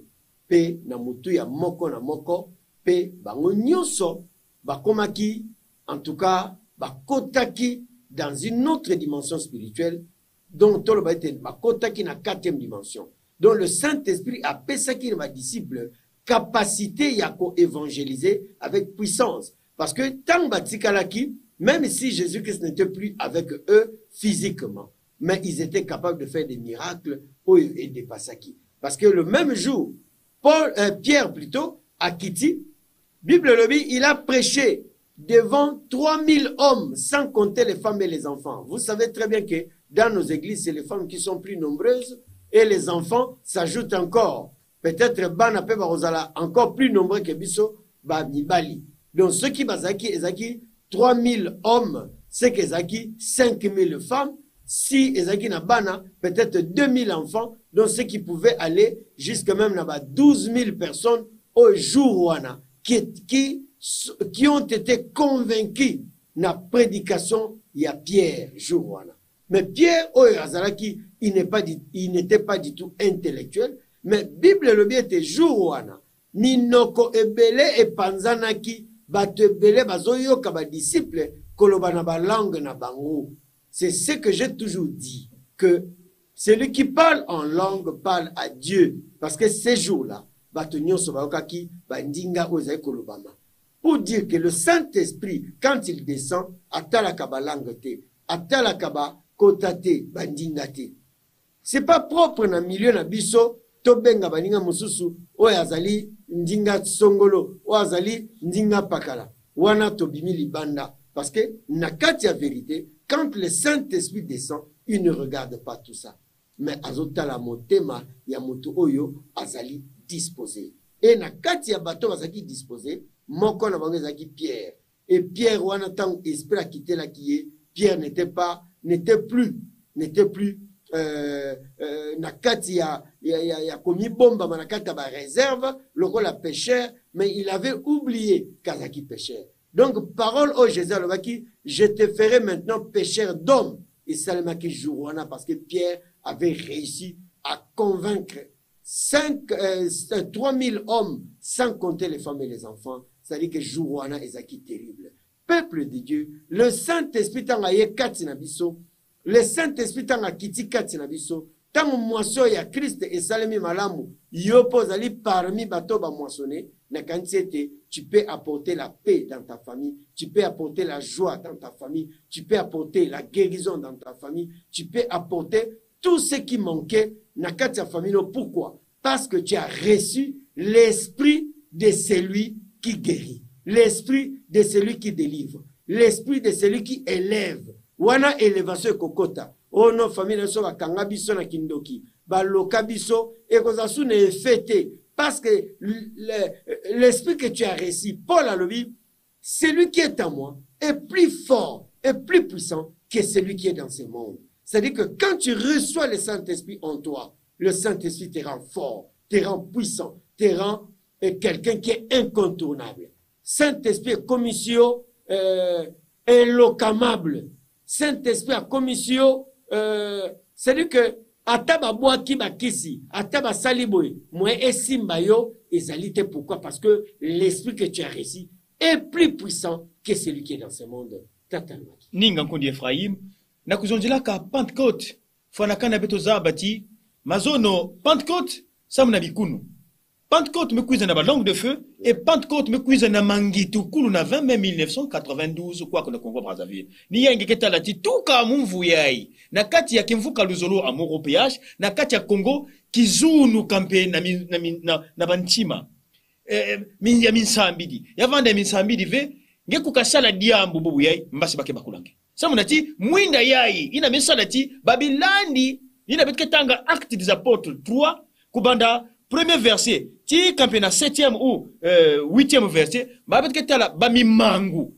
pe na mutu ya moko na moko pe bango nyonso bakomaki en tout cas bakotaki dans une autre dimension spirituelle dont tolo ba ete bakotaki na 4e dimension. Donc le Saint-Esprit a pesaki na disciples capacité ya ko évangéliser avec puissance parce que tant batikalaki même si Jésus-Christ n'était plus avec eux physiquement, mais ils étaient capables de faire des miracles et des passaki. Parce que le même jour, Pierre plutôt, à Kiti, Bible le dit, il a prêché devant 3000 hommes, sans compter les femmes et les enfants. Vous savez très bien que dans nos églises, c'est les femmes qui sont plus nombreuses et les enfants s'ajoutent encore. Peut-être Banape Barozala encore plus nombreux que Bisso Babibali. Donc ceux qui bazaki, ezaki 3000 hommes, c'est qu'ezaki 5000 femmes, si ezaki na bana, peut-être 2000 enfants, donc ceux qui pouvaient aller jusqu'à même là-bas 12 000 personnes au jour wana, qui ont été convaincus na prédication ya Pierre jour wana. Mais Pierre Azalaki, il n'était pas du tout intellectuel, mais Bible le bien était jour wana. Minoko ebele e panzanaki bato ebele bazoyoka ba disciple koloba na ba langue na bango. C'est ce que j'ai toujours dit, que celui qui parle en langue parle à Dieu, parce que ces jours-là bato nyonso bayokaki bandinga ozai kolobama. Pour dire que le Saint-Esprit, quand il descend, atalaka ba langue te, atalaka ba kotate bandinga te. C'est pas propre na milieu na biso to benga baninga mususu oyo azali ndinga songolo oyo azali ndinga pakala wana to bimi libanda, parce que na kati ya vérité, quand le Saint-Esprit descend, il ne regarde pas tout ça, mais azotala motema ya moto oyo azali disposé. Et na kati ya bato azali disposé, moko na bango ezali Pierre, et Pierre wana tant esprit a quitté la qui Pierre n'était plus na kati ya komi bomba na kati ba réserve loko la pêcheur, mais il avait oublié kazaki pêcheur. Donc parole au Jésus alobaki, je te ferai maintenant pêcheur d'hommes. Et salemaki jouana, parce que Pierre avait réussi à convaincre 3000 hommes, sans compter les femmes et les enfants. C'est-à-dire que jouana ezaki terrible. Peuple de Dieu, le Saint-Esprit tanga ye kati na biso, le Saint-Esprit tanga kiti kati na biso, tango moisson ya Christ et salemi malamu, yopo zali parmi bato ba moissonné, na kantiete, tu peux apporter la paix dans ta famille, tu peux apporter la joie dans ta famille, tu peux apporter la guérison dans ta famille, tu peux apporter tout ce qui manquait na kati ya famille. Pourquoi? Parce que tu as reçu l'esprit de celui qui guérit, l'esprit de celui qui délivre, l'esprit de celui qui élève. Wana élévation kokota. Oh non, famille so bakanga biso na kindoki. Ba loka biso e kozasu ne fêté. Parce que l'esprit que tu as reçu, Paul a le dit, celui qui est en moi est plus fort et plus puissant que celui qui est dans ce monde. C'est-à-dire que quand tu reçois le Saint-Esprit en toi, le Saint-Esprit te rend fort, te rend puissant, te rend quelqu'un qui est incontournable. Saint-Esprit est commission inlocamable. Saint-Esprit a commission, c'est-à-dire que ataba boaki bakisi, ataba saliboy, moi esimba yo ezalité. Pourquoi? Parce que l'esprit que tu as reçu est plus puissant que celui qui est dans ce monde. Ninga nkondi Ephraim, na kuzonjela ka Pentecôte, fana kana beto zabati, mazono Pentecôte, samna bikunu. Pentecôte me cuise na ba langue de feu, et Pentecôte me cuise na mangitu kulu na 20 mai 1992 quoi que le Congo Brazzaville. Ni yangi ketalati tuka mumvu yai. Na kati ya kimvuka luzolo a Moropeage, na kati ya Congo kizunu kampe na banchima. Ya minsambidi. Ya vanda minsambidi ve, nge kukasala diambu bubu yai, mbasi bake bakulange. Samunati, mwinda yai, ina mesalati, Babilandi, ina betketanga Actes des Apôtres 3, kubanda premier verset, ti campé na 7e ou 8e verset, ba betketala bami mangu.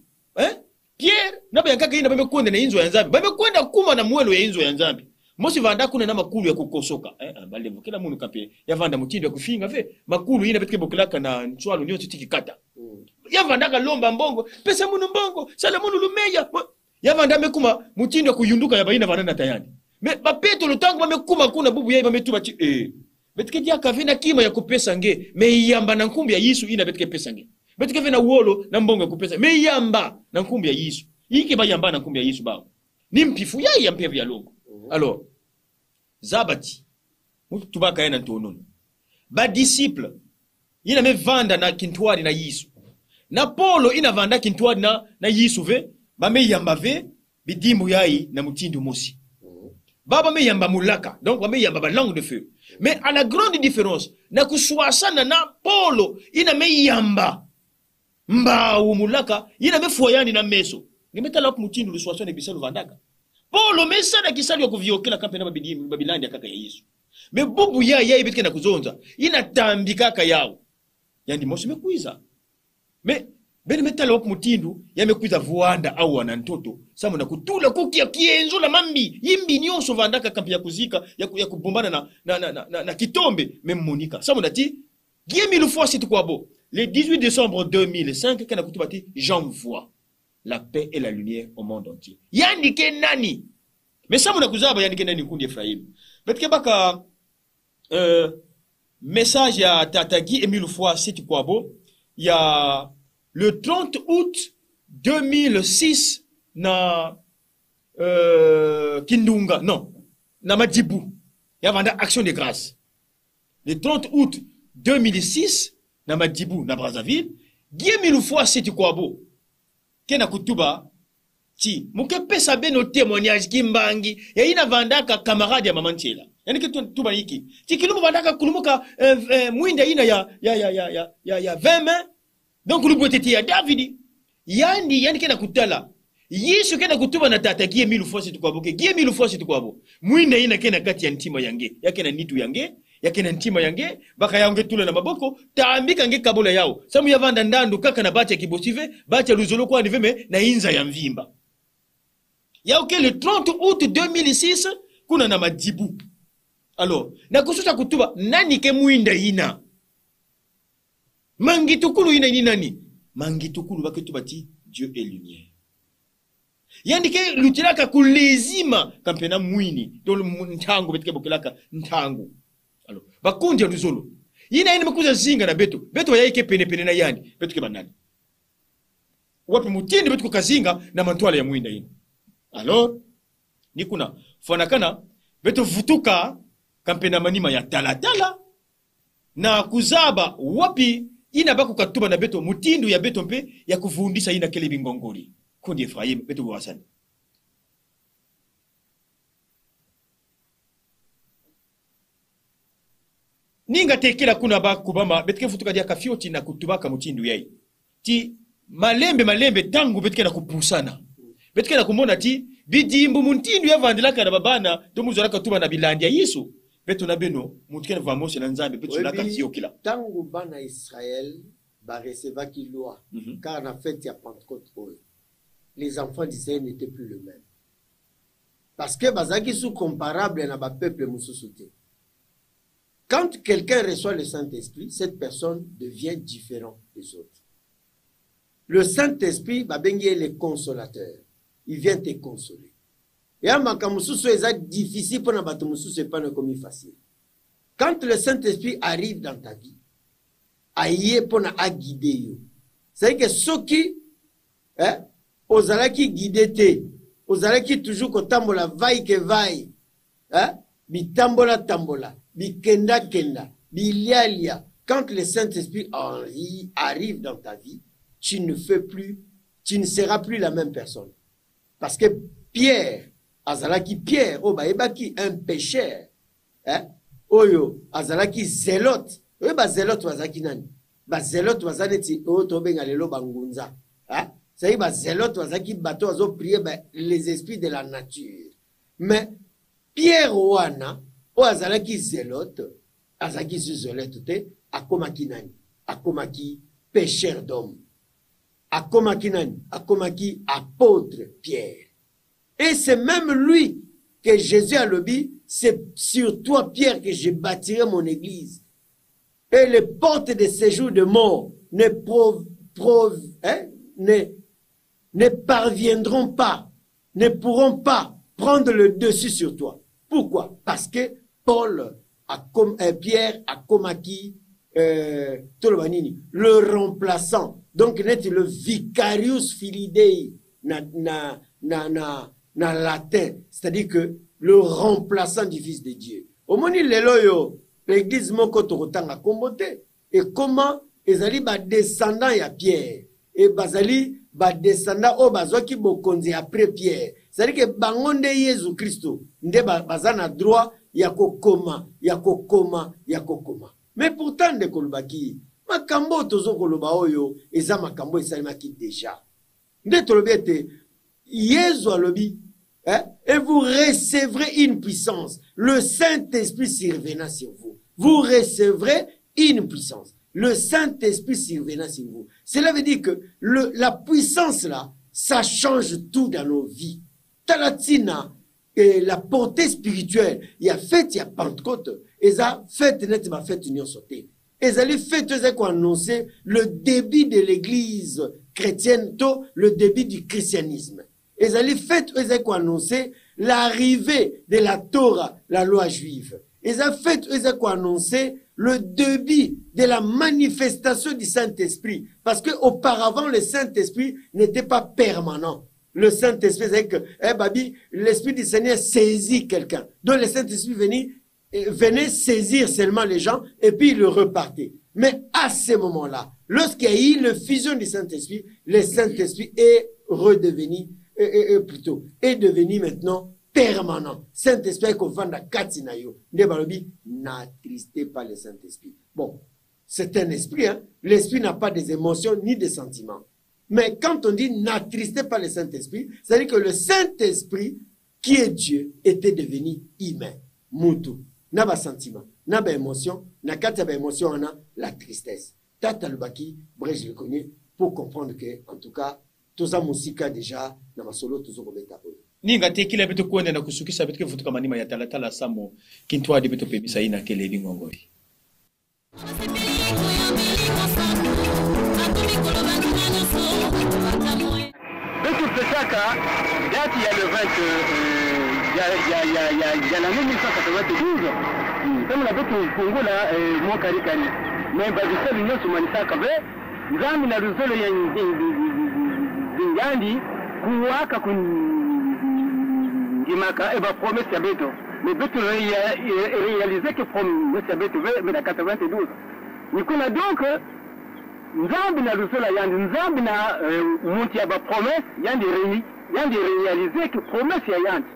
Pierre, na ba yankaka ina ba mekwenda na inzo ya Nzambi. Ba mekwenda kuma na mwelo ya inzo ya Nzambi. Mosi vanda kuna na makulu ya kukosoka. Balevo kila munu campé, ya vanda mutindo ya kufinga ve, makulu ina betke bokelaka na nswalo nyo tiki kata. Ya vanda ka lomba mbongo, pesa munu mbongo, sala munu lumeya. Ya vanda mekuma mutindo ya kuyunduka ya baina vanda na tayani. Me ba peto lutangu ba mekuma kuna bubu ya ba metuba ti betike dia kavina kima ya kupesa nge me yamba na nkumbi ya Yesu ina betike pesa nge betike vena uolo na mbongo ya kupesa me yamba na nkumbi ya Yesu yiki ba yamba na nkumbi ya Yesu bao ni mpifu ya mpevu ya longo. Alors zabati tubaka yana ntonono ba disciple ina me vanda na kintwari na Yesu na Paulo ina vanda kintwari na Yesu ve ba me yamba ve bidimu yai na mutindo mosi baba me yamba mulaka, donc ba me yamba ba langue de feu. Mais à la grande différence, na kuswasana na Paulo ina me yamba mba umulaka ina me foyani na meso. Ngemeta la mutindo luswasana bisalo vandaka. Paulo mesana kisali okuviokela kampena Babilandi akaka ya Yesu. Me bubu ya ibetike na kuzonza ina tambika kaka yao. Yani mosi mekuiza. Mais bene metala wap mutindu yamekuza vuanda au wanantoto samu na kutula kuki ya kienzo la mambi yimbi nyonso vandaka kampi ya kuzika ya kubombana na kitombe même Monica samu nati Guy mille fois c'est quoi beau le 18 décembre 2005 kana kutubati j'envoie la paix et la lumière au monde entier yandike nani mais samu na kuzaba yandike nani kundi Ephraim betke baka message ya tata Guy mille fois c'est quoi beau il y a le 30 août 2006 na Kindunga, non, na Madjibou, il y a une action de grâce. Le 30 août 2006 na Madjibou, na Brazzaville, Guy mille fois c'est quoi beau. Kena kutuba, ti, muke pesa be no témoignage kimbangi, ya ina vandaka camarade ya maman Tchela. Yani ke tuba hiki. Ti kilumu vandaka kulumuka mwinda ina ya 20 mains. Donc le boiteti ya David yani kena kutala Yesu kena kutuba na tata Guy mille fois c'est quoi boke Guy mille fois c'est quoi bo mwina ina kena kati ya ntima yange yakena nitu yange yakena ntima yange baka yange tula na maboko taambika nge kabola yao samu yavanda ndandu kaka na bacha kibosive bacha luzolo kwa niveme na inza ya mvimba ya ok le 30 août 2006 kuna na Madjibou alors na kusuta kutuba nani ke mwinda ina Mangitukulu ina ni nani? Mangitukulu baketu bati Dieu est lumière. Yandike lutilaka kulezima kampena mwini dolo ntango betike bokelaka ntango. Alors bakundi ya luzolo. Yina ina makuza zinga na beto. Beto yaike pene na yandi. Beto ke banani. Wapi mutindi beto kazinga na mantwala ya mwinda ina. Alors ni kuna fonakana beto vutuka kampena manima ya talatala na kuzaba wapi ina baku katuba na beto mutindu ya beto mpe ya kufundisha ina kele bingongoli kundi Ephraim beto bwasani ninga tekela kuna baku bama betike futuka dia kafioti na kutubaka mutindu yai ti malembe tangu betike na kupusana betike na kumona ti bidimbu mutindu ya vandelaka na babana to muzalaka tuba na bilandi ya Yesu beto na beno mutkene vamos na nzambe beto na kati yokila tangu bana Israël ba receva ki loi car na fête ya Pentecôte les enfants d'Israël n'étaient plus les mêmes parce que bazaki sous comparable na ba peuple mususuté. Quand quelqu'un reçoit le Saint-Esprit, cette personne devient différente des autres. Le Saint-Esprit ba bengi le consolateur, il vient te consoler. Et à makamususu est difficile pour n'abattre mususu pas comme facile. Quand le Saint-Esprit arrive dans ta vie, aïe pour na guider yo. C'est que ceux qui ozalaki guider te, ozalaki toujours ko tambola vaille que vaille, bi tambola bi kenda bi lia. Quand le Saint-Esprit arrive dans ta vie, tu ne seras plus la même personne. Parce que Pierre azalaki Pierre ebaki un pécheur oyo azalaki zélote zélote wazaki nani zélote wazaneti to benga lelo bangunza c'est zélote wazaki bato azo prier les esprits de la nature mais Pierre wana azalaki zélote azaki zélote te akomaki nani akomaki pécheur d'homme akomaki nani akomaki apôtre Pierre. Et c'est même lui que Jésus a dit, c'est sur toi, Pierre, que je bâtirai mon église. Et les portes de séjour de mort ne parviendront pas, ne pourront pas prendre le dessus sur toi. Pourquoi? Parce que Pierre a comaki le remplaçant. Donc, net le vicarius filidei na latin, c'est-à-dire que le remplaçant du Fils de Dieu. Au moment où l'église moko torotanga kombote et comment ezali ba descendant ya Pierre et bazali ba descendant o bazwaki bokonzi après Pierre. C'est-à-dire que bangonde Yesu Christo nde bazana droit ya kokoma. Mais pourtant de kolbaki makambo tozo koloba oyo eza makambo esalimaki déjà. Nde tolobete Yesu alobi, et vous recevrez une puissance. Le Saint-Esprit survenant sur vous. Vous recevrez une puissance. le Saint-Esprit survenant sur vous. Cela veut dire que la puissance là, ça change tout dans nos vies. Talatina, et la portée spirituelle, il y a fête, il y a Pentecôte, et ça, fête net, ma fête union sauté. Et ça, les fêtes, c'est qu'on annonçait le début de l'église chrétienne, le début du christianisme. Et ça, les fêtes, c'est qu'on annonçait l'arrivée de la Torah, la loi juive. Et ça, fête, c'est qu'on annonçait le début de la manifestation du Saint-Esprit. Parce qu'auparavant, le Saint-Esprit n'était pas permanent. Le Saint-Esprit, c'est que, Babi, l'Esprit du Seigneur saisit quelqu'un. Donc le Saint-Esprit venait saisir seulement les gens et puis il repartait. Mais à ce moment-là, lorsqu'il y a eu le fusion du Saint-Esprit, le Saint-Esprit est devenu maintenant permanent. Saint-Esprit qu'on vend à Katinayo. N'attristez pas le Saint-Esprit. Bon, c'est un esprit, hein. L'esprit n'a pas des émotions ni des sentiments. Mais quand on dit n'attristez pas le Saint-Esprit, c'est-à-dire que le Saint-Esprit, qui est Dieu, était devenu humain. Moutou. N'a pas sentiment, n'a pas émotion, n'a qu'à ta émotion, on a la tristesse. Tata Lubaki, bref, je le connais, pour comprendre que, en tout cas, tout ça, musique déjà, dans ma solo, tout ça, on est à eux. Ninga te kila beto kuende na kusukisa beto kefutu kama nima ya tala samo kintwa de beto pebisa ina kele bingongori. De toute chacun, date il y a le 20, il y a l'année 1992, comme la bête au Congo là, mon caricani. Mais Bazissa l'Union sur Manissa Kavé, Zami na Ruzolo Yandi, Kuwaka Kundimaka, et va promesse à Beto. Mais Beto réalisé que promesse à Beto, mais en 92. Nous connaissons donc. Nzambi na Ruzolo Yandi, Nzambi na Munti ya ba promesse, Yandi réalisé que promesse ya Yandi.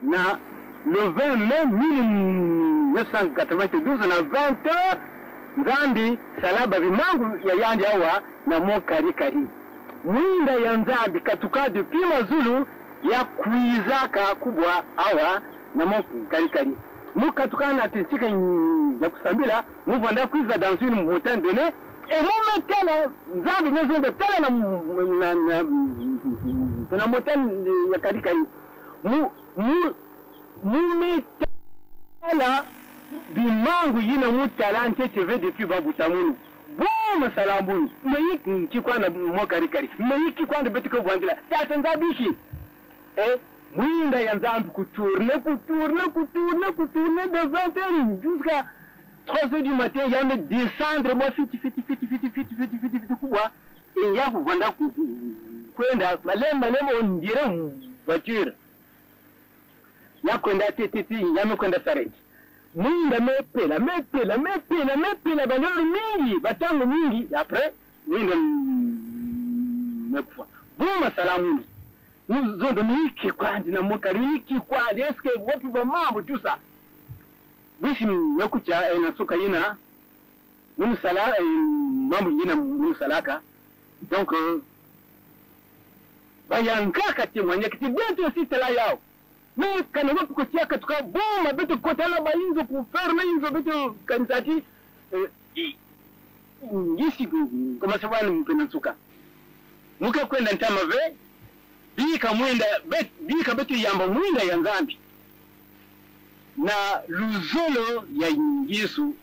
Na le 20 mai 1992 na 20 heures Nzambi salaba vimangu ya Yandi awa na mo kari mwinda ya Nzambi katuka depuis mazulu ya kuizaka kubwa awa na mo kari mukatuka na tisika ya kusambila muvanda kuiza dans une montagne donnée et mon tele Nzambi nezo de tele na montagne ya kari Mumitala bimangu yina mutala ntecheve depuis babutamunu boma salambunu mayiki kikwana mokarikari mayiki kwanda betiko bwangila tatanza bishi mwinda ya Nzambi kutourne de 20h jusqu'à 3h du matin il y a me descendre moi fiti kubwa et ya kuvanda kwenda malemba on dirait voiture ya kwenda titi ya mekwenda sareti mwinda mepela banyolo mingi batango mingi après mwinda mepwa buma salamu muzondo miki kwandi na mokariki kwandi eske wapi ba mambo tu ça bishi nakucha na suka yina mumsala mambo yina mumsalaka donc bayankaka timwanya kiti bientôt si tela yao. Mais quand on va pour que tu aies que bon, ma bête côté là, bah ils ont pour faire, mais ils ont bête comme ça dit, ici comment ça va nous prendre suka. Muka kwenda ntama ve, bika mwenda bet, bika betu yamba mwenda ya Nzambi. Na luzolo ya Yesu.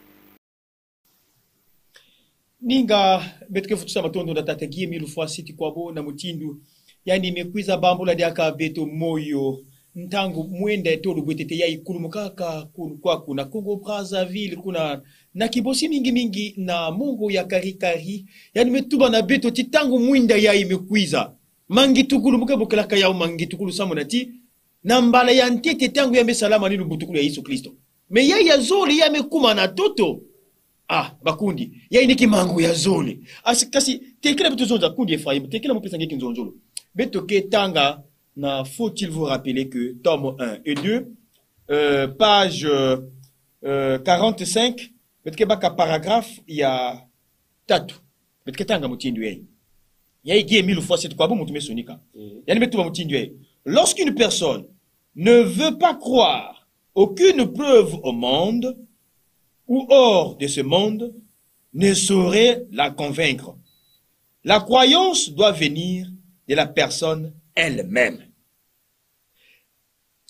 Ninga betke futu sama tondo na tategie milu fois siti kwabo na mutindu. Yani mekwiza bambula diaka beto moyo. Ntangu mwenda tolu bwetete ya ikulu mukaka kuna Congo Brazzaville kuna na kibosi mingi na mungu ya karikari yani metuba na beto titangu mwenda ya imekwiza mangi tukulu mukabukelaka ya mangi tukulu samonati na mbala ya ntete tangu ya mesalama ninu butukulu ya Yesu Kristo me ya zoli ya mekuma na toto bakundi ya iniki mangu ya zoli asikasi tekela beto zonza kundi Ephraim tekela mupesa ngeki nzonzolo beto ke tanga. Faut-il vous rappeler que tome 1 et 2, page 45, paragraphe, il y a tatu. Lorsqu'une personne ne veut pas croire aucune preuve au monde ou hors de ce monde, ne saurait la convaincre. La croyance doit venir de la personne elle-même.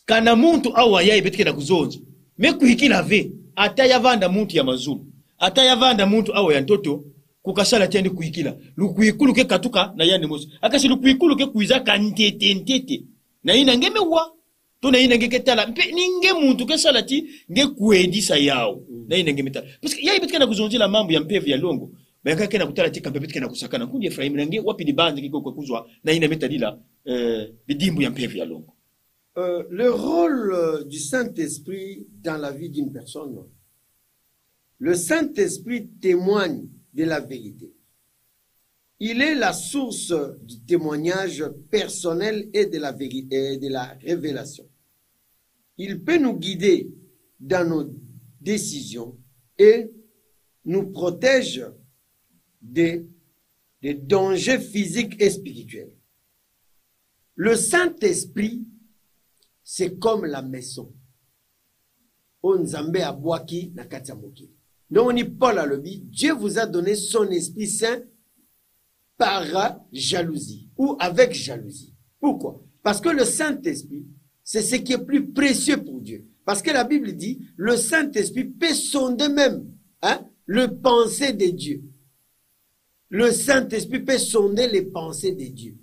Kana muntu awa ya ibetike na kuzonza. Me kuhikila ve, ata yavanda muntu ya mazulu. Ata yavanda muntu awa ya ntoto, kukasala tiandi kuhikila. Lukuikulu ke katuka na yandi mosi. Akasi lukuikulu ke kuiza kantete. Na ina ngeme wa. To na ina ngeke tala. Mpe ninge muntu ke salati nge kuedisa yao. Na ina ngeme tala. Parce que ya ibetike na kuzonzi la mambo ya mpevu ya longo. Bayaka ke na kutala tika mbebetike na kusakana. Kundi Efraim nange wapi di bandi kiko kwa kuzwa. Na ina metadila bidimbu ya mpevu ya longo. Le rôle du Saint-Esprit dans la vie d'une personne. Le Saint-Esprit témoigne de la vérité. Il est la source du témoignage personnel et de la vérité et de la révélation. Il peut nous guider dans nos décisions et nous protège des dangers physiques et spirituels. Le Saint-Esprit, c'est comme la maison. Onzambe abwaki na katiamoki. Donc on y Paul a le dit, Dieu vous a donné son Esprit Saint par jalousie ou avec jalousie. Pourquoi? Parce que le Saint-Esprit, c'est ce qui est plus précieux pour Dieu. Parce que la Bible dit, le Saint-Esprit peut sonder même le pensée de Dieu. Le Saint-Esprit peut sonder les pensées de Dieu.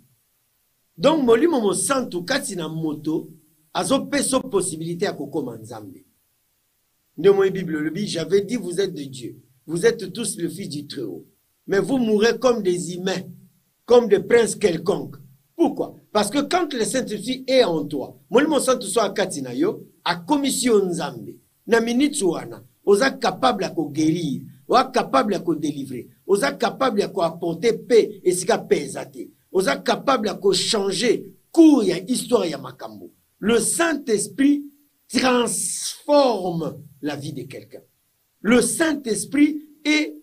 Donc molimo mo santu kati na moto azo peso possibilité à kokoma nzambe. De mon Bible le dit, j'avais dit vous êtes de Dieu. Vous êtes tous le fils du Très-Haut. Mais vous mourrez comme des humains, comme des princes quelconques. Pourquoi? Parce que quand le Saint-Esprit est en toi, molimo santu so akati na yo, a commission nzambe. Na minute wana, oza capable à ko guérir, oza capable à ko délivrer, oza capable à ko apporter paix et sika pesate. Oza capable à ko changer cours ya histoire ya makambo. Le Saint-Esprit transforme la vie de quelqu'un. Le Saint-Esprit est,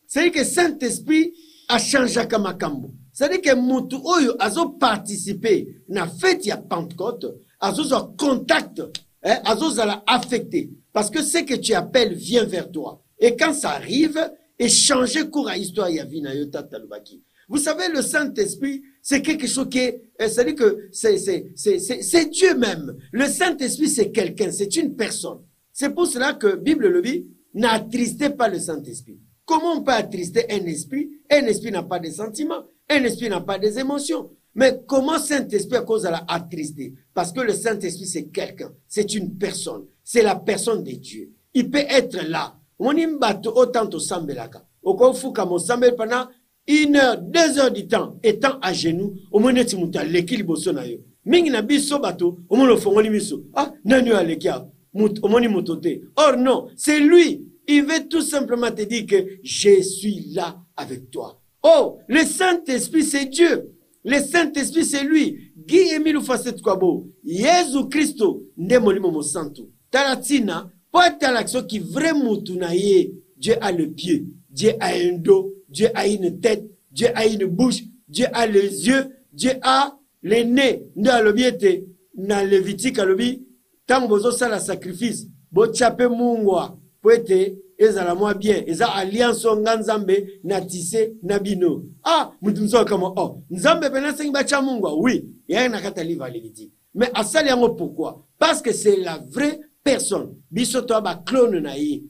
c'est-à-dire que le Saint-Esprit a changé Kamakambo. C'est-à-dire que Moutou Oyo a participé na fête ya Pentecôte, a contact, a affecté. Parce que ce que tu appelles vient vers toi. Et quand ça arrive, et changer cours à histoire ya vie na yota talubaki. Vous savez, le Saint-Esprit, c'est quelque chose qui est, c'est-à-dire que c'est Dieu même. Le Saint-Esprit, c'est quelqu'un, c'est une personne. C'est pour cela que Bible le dit, n'attristez pas le Saint-Esprit. Comment on peut attrister un esprit? Un esprit n'a pas de sentiments, un esprit n'a pas des émotions. Mais comment Saint-Esprit à cause de la attrister? Parce que le Saint-Esprit, c'est quelqu'un, c'est une personne, c'est la personne de Dieu. Il peut être là. On y mbato autant au sambelaka. Au kofuka mo sambel pendant 1 heure, 2 heures du temps, étant à genoux, au moins tu montes l'équilibre sonayo. Mingi na biso bato, au moins le fongoli miso. Ah, nanu alekia, au moins motote. Or non, c'est lui. Il veut tout simplement te dire que je suis là avec toi. Oh, le Saint-Esprit c'est Dieu. Le Saint-Esprit c'est lui. Guy Emile Facet Kwabo, Jésus Christo, Ndemolimo mo santo. Taratina, pour être l'action qui vraiment tunaye, Dieu a le pied, Dieu a un dos, Dieu a une tête, Dieu a une bouche, Dieu a les yeux, Dieu a les nez. Dans le biete, dans Lévitique, à l'obi, tant que ça la sacrifice, bo chape mungwa, poete, ezala moi bien, eza alliance nganzambe, na tisse, na bino. Ah, mutumso kama, oh, nzambe bena sengi bacha mungwa, oui, y'a un akata livre à Lévitique. Mais à ça, pourquoi? Parce que c'est la vraie personne. Bisoto ba clone naïe.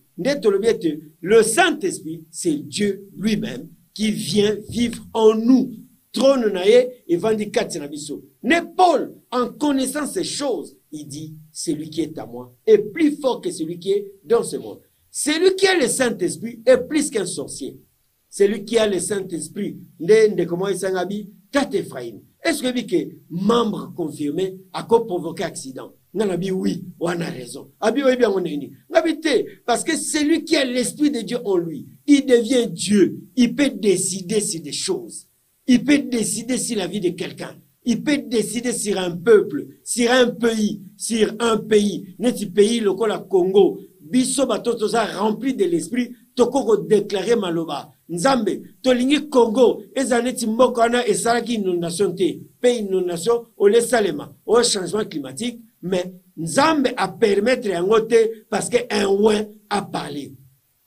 Le Saint-Esprit, c'est Dieu lui-même qui vient vivre en nous. Trône naïe et vandicate nabiso. Mais Paul, en connaissant ces choses, il dit, celui qui est à moi est plus fort que celui qui est dans ce monde. Celui qui a le Saint-Esprit est plus qu'un sorcier. Celui qui a le Saint-Esprit, comment il s'engabi, Tate Ephraim. Est-ce que membre confirmé a provoqué accident? Nanabi, oui, on a raison. Abi, oui, bien, on est ni. Parce que celui qui a l'Esprit de Dieu en lui, il devient Dieu. Il peut décider sur des choses. Il peut décider sur la vie de quelqu'un. Il peut décider sur un peuple, sur un pays, Neti pays, le Congo. Biso batotoza rempli de l'Esprit, tokoko déclarer maloba. Nzambe, tolingi Congo, ezaneti mbokana esaraki inondation te. Pe inondation, au salema, au changement climatique. Mais Nzambe a permettre un côté parce qu'un ouin a parlé.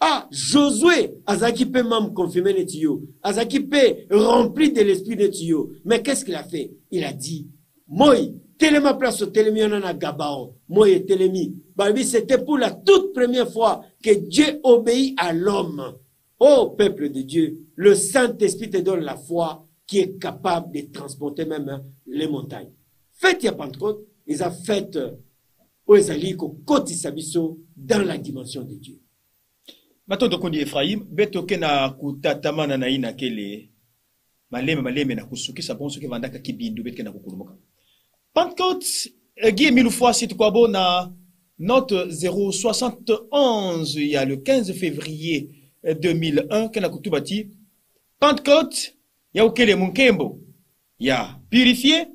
Ah, Josué, azaki pe mam confirmé ne tuyo, azaki pe rempli de l'esprit de tuyo. Mais qu'est-ce qu'il a fait? Il a dit, moi, Téléma place au Télémi, on en a Gabaon. Moi et Télémi. Babi, c'était pour la toute première fois que Dieu obéit à l'homme. Ô peuple de Dieu, le Saint-Esprit te donne la foi qui est capable de transporter même les montagnes. Faites ya Pentecôte, ils ont fait aux Aliko, Koti Sabiso, dans la dimension de Dieu. Matondo kondi Ephraim, beto kena kutatamana na ina kele maleme na kusukisa bonso ke vandaka kibindu beto kena kukulumoka. Pentecôte, Guy mille fois c'est quoi bon na note 071, il y a le 15 février 2001 kena kutubati. Pentecôte, ya ukele munkembo, ya purifié,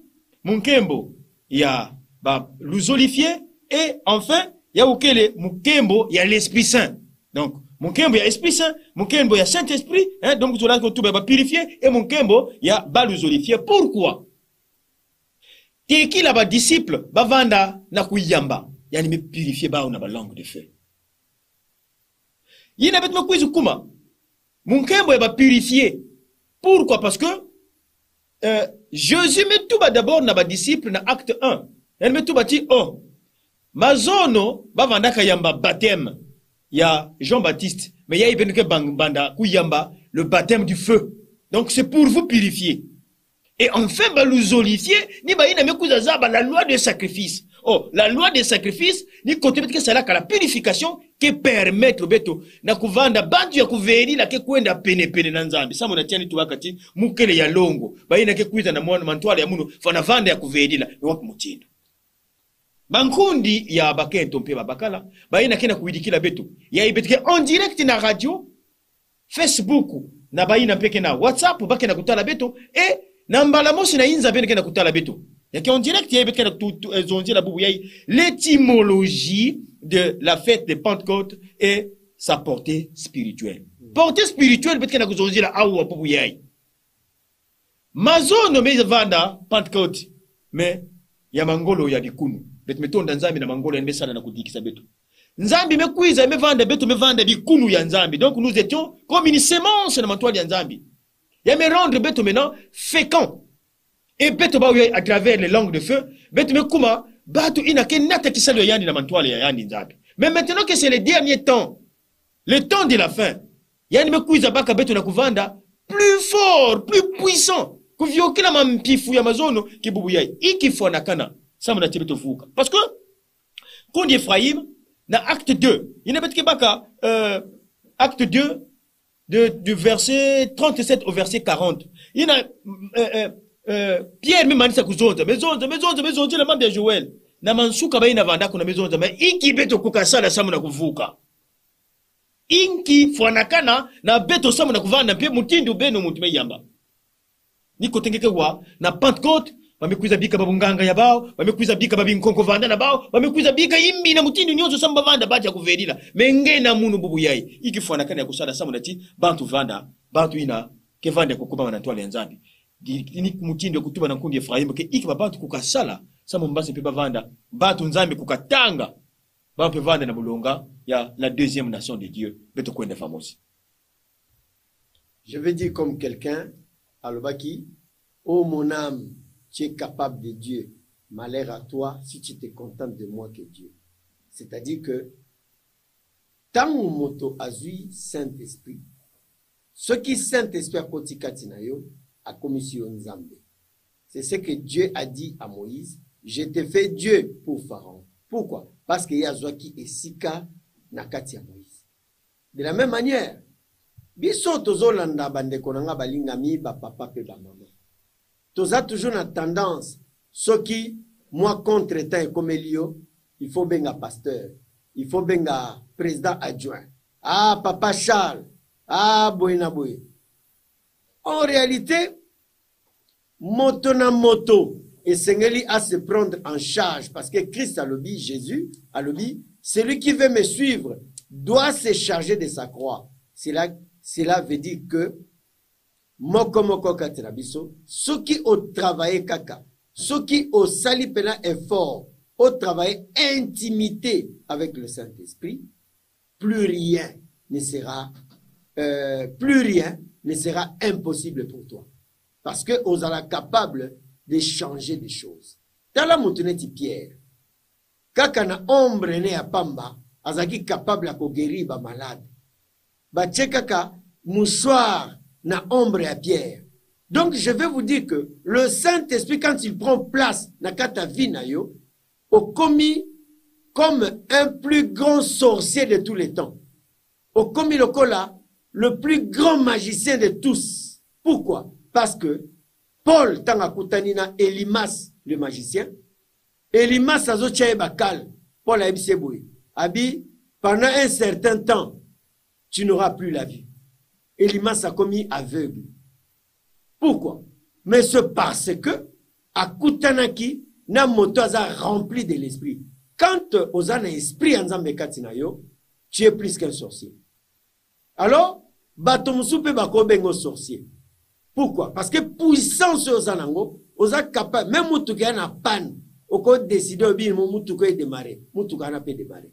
munkembo, ya ba luzolifié, et enfin, ya ukele munkembo, ya l'Esprit Saint. Donc, munkembo ya Esprit Saint, munkembo ya Saint-Esprit, hein, donc tu l'as tout ba purifié, et munkembo ya ba luzolifié. Pourquoi? Teki la ba disciple bavanda na kuyamba yani me purifier ba na ba langue de feu. Yina bet makwizu kuma munkembo ya ba purifier. Pourquoi? Parce que Jésus met tout ba d'abord na ba disciple na acte 1. Elle met tout bati oh mazono bavanda kayamba baptême ya Jean-Baptiste mais ya ibenuke banda kuyamba le baptême du feu. Donc c'est pour vous purifier. Et enfin, baluzolifier, ni ba ina mekuza zaba la loi de sacrifice. Oh, la loi de sacrifice, ni côté que c'est là que la purification qui permet beto na kuvanda bantu ya kuveri la ke kwenda pene na nzambi. Sa mona tiani tuwakati mukele ya longo. Ba ina ke kuita na mwana mantwala ya munu fana vanda ya kuveri la wapi mutindo. Bankundi ya bakento mpe babakala, ba ina kena kuidikila beto. Ya ibetike en direct na radio, Facebook, na ba ina peke na WhatsApp, ba kena kutala beto et Nambala mosi na inza bene kena kutala beto. Yaki en direct yé bekena zonzi la boubou yai. L'étymologie de la fête de Pentecôte est sa portée spirituelle. Portée spirituelle bekena zonzi la awa boubou yai. Mazo no me vanda Pentecôte. Mais ya mangolo ya dikunu. Bet meton nzambi na mangolo ya mbesana na kudikisa beto. Nzambi me kuiza me vanda beto me vanda dikunu ya nzambi. Donc nous étions comme une sémence na mantoile ya nzambi. Il me rendre beto maintenant fécond. Et beto ba à travers les langues de feu, beto me kuma batu ina ke nata kisalo yani na mantoile ya yani nzabi. Mais maintenant que c'est le dernier temps, le temps de la fin, yani me kuiza baka beto na kuvanda plus fort, plus puissant. Kuvyoki na mampifu ya mazono kibubu yai. Iki fona kana sama na tibeto fuka. Parce que Kondi Ephraim na acte 2, il ne betke baka acte 2 du verset 37 au verset 40. Il y a Pierre me manisa kuzonza, mezonza la mambe ya Joël. Na mansuka ba ina vanda kuna mezonza, mais iki beto kukasala samu na kuvuka. Inki fwanakana na beto samu na kuvanda mpe mutindo beno mutume yamba. Niko tengeke wa na Pentecôte, bamekuiza bika babunganga ya bao, bamekuiza bika babinkonko vanda na bao, bamekuiza bika imbi na mutindo nyonzo samba vanda baja kuverila. Menge na munu bubu yai. Iki fwanakana ya kusala samu na ti bantu vanda, bantu ina ke vanda kukuba na toile nzambi. Ni mutindo kutuba na kundi Ephraim ke iki babantu kukasala samu mbase pe bavanda, bantu nzambi kukatanga. Bantu vanda na bulonga ya la deuxième nation de Dieu, beto kwenda famosi. Je veux dire comme quelqu'un Alobaki, oh mon âme, tu es capable de Dieu. Malheur à toi si tu te contentes de moi que Dieu. C'est-à-dire que, tant ou moto azui Saint-Esprit, ce qui Saint-Esprit a kotikatinayo, a commission Nzambe. C'est ce que Dieu a dit à Moïse, je te fais Dieu pour Pharaon. Pourquoi? Parce qu'il y a Zoaki et Sika nakati à Moïse. De la même manière, biso tozolanda bandeko nanga balingami ba papa pe ba maman. Toza toujours na tendance soki moi contre temps comme Elio, il faut benga pasteur, il faut benga président adjoint. Ah papa Charles, ah boina boy. En réalité, moto na moto et sengeli à se prendre en charge parce que Christ a lobby, Jésus a lobby, celui qui veut me suivre doit se charger de sa croix. Cela veut dire que moko katerabiso, ceux qui ont travaillé kaka, ceux qui ont sali pena effort, ont travaillé intimité avec le Saint-Esprit, plus rien ne sera, plus rien ne sera impossible pour toi. Parce que on sera capable de changer des choses. Dans la montagne de Pierre, kaka na ombre ne ya pamba, azaki capable à guérir ba malade. Ba kaka mouchoir na ombre à Pierre. Donc je vais vous dire que le Saint-Esprit, quand il prend place na kata vie na yo, au commis comme un plus grand sorcier de tous les temps. Au commis le kola, le plus grand magicien de tous. Pourquoi? Parce que Paul Tangakutanina Elimas, le magicien, Elimas Azochae Bakal, Paul Aibseboui, Abi, pendant un certain temps, tu n'auras plus la vue. Elimas a commis aveugle. Pourquoi? Mais c'est parce que, à Kutanaki, na moto a rempli de l'esprit. Quand on a un esprit en Zambekatinayo, tu es plus qu'un sorcier. Alors, Batomsupe Bako Bengo sorcier. Pourquoi? Parce que puissance aux anango, aux a capable, même Moutouka na panne, au code décidé au bin, Moutouka est démarré. Moutouka n'a pas démarré.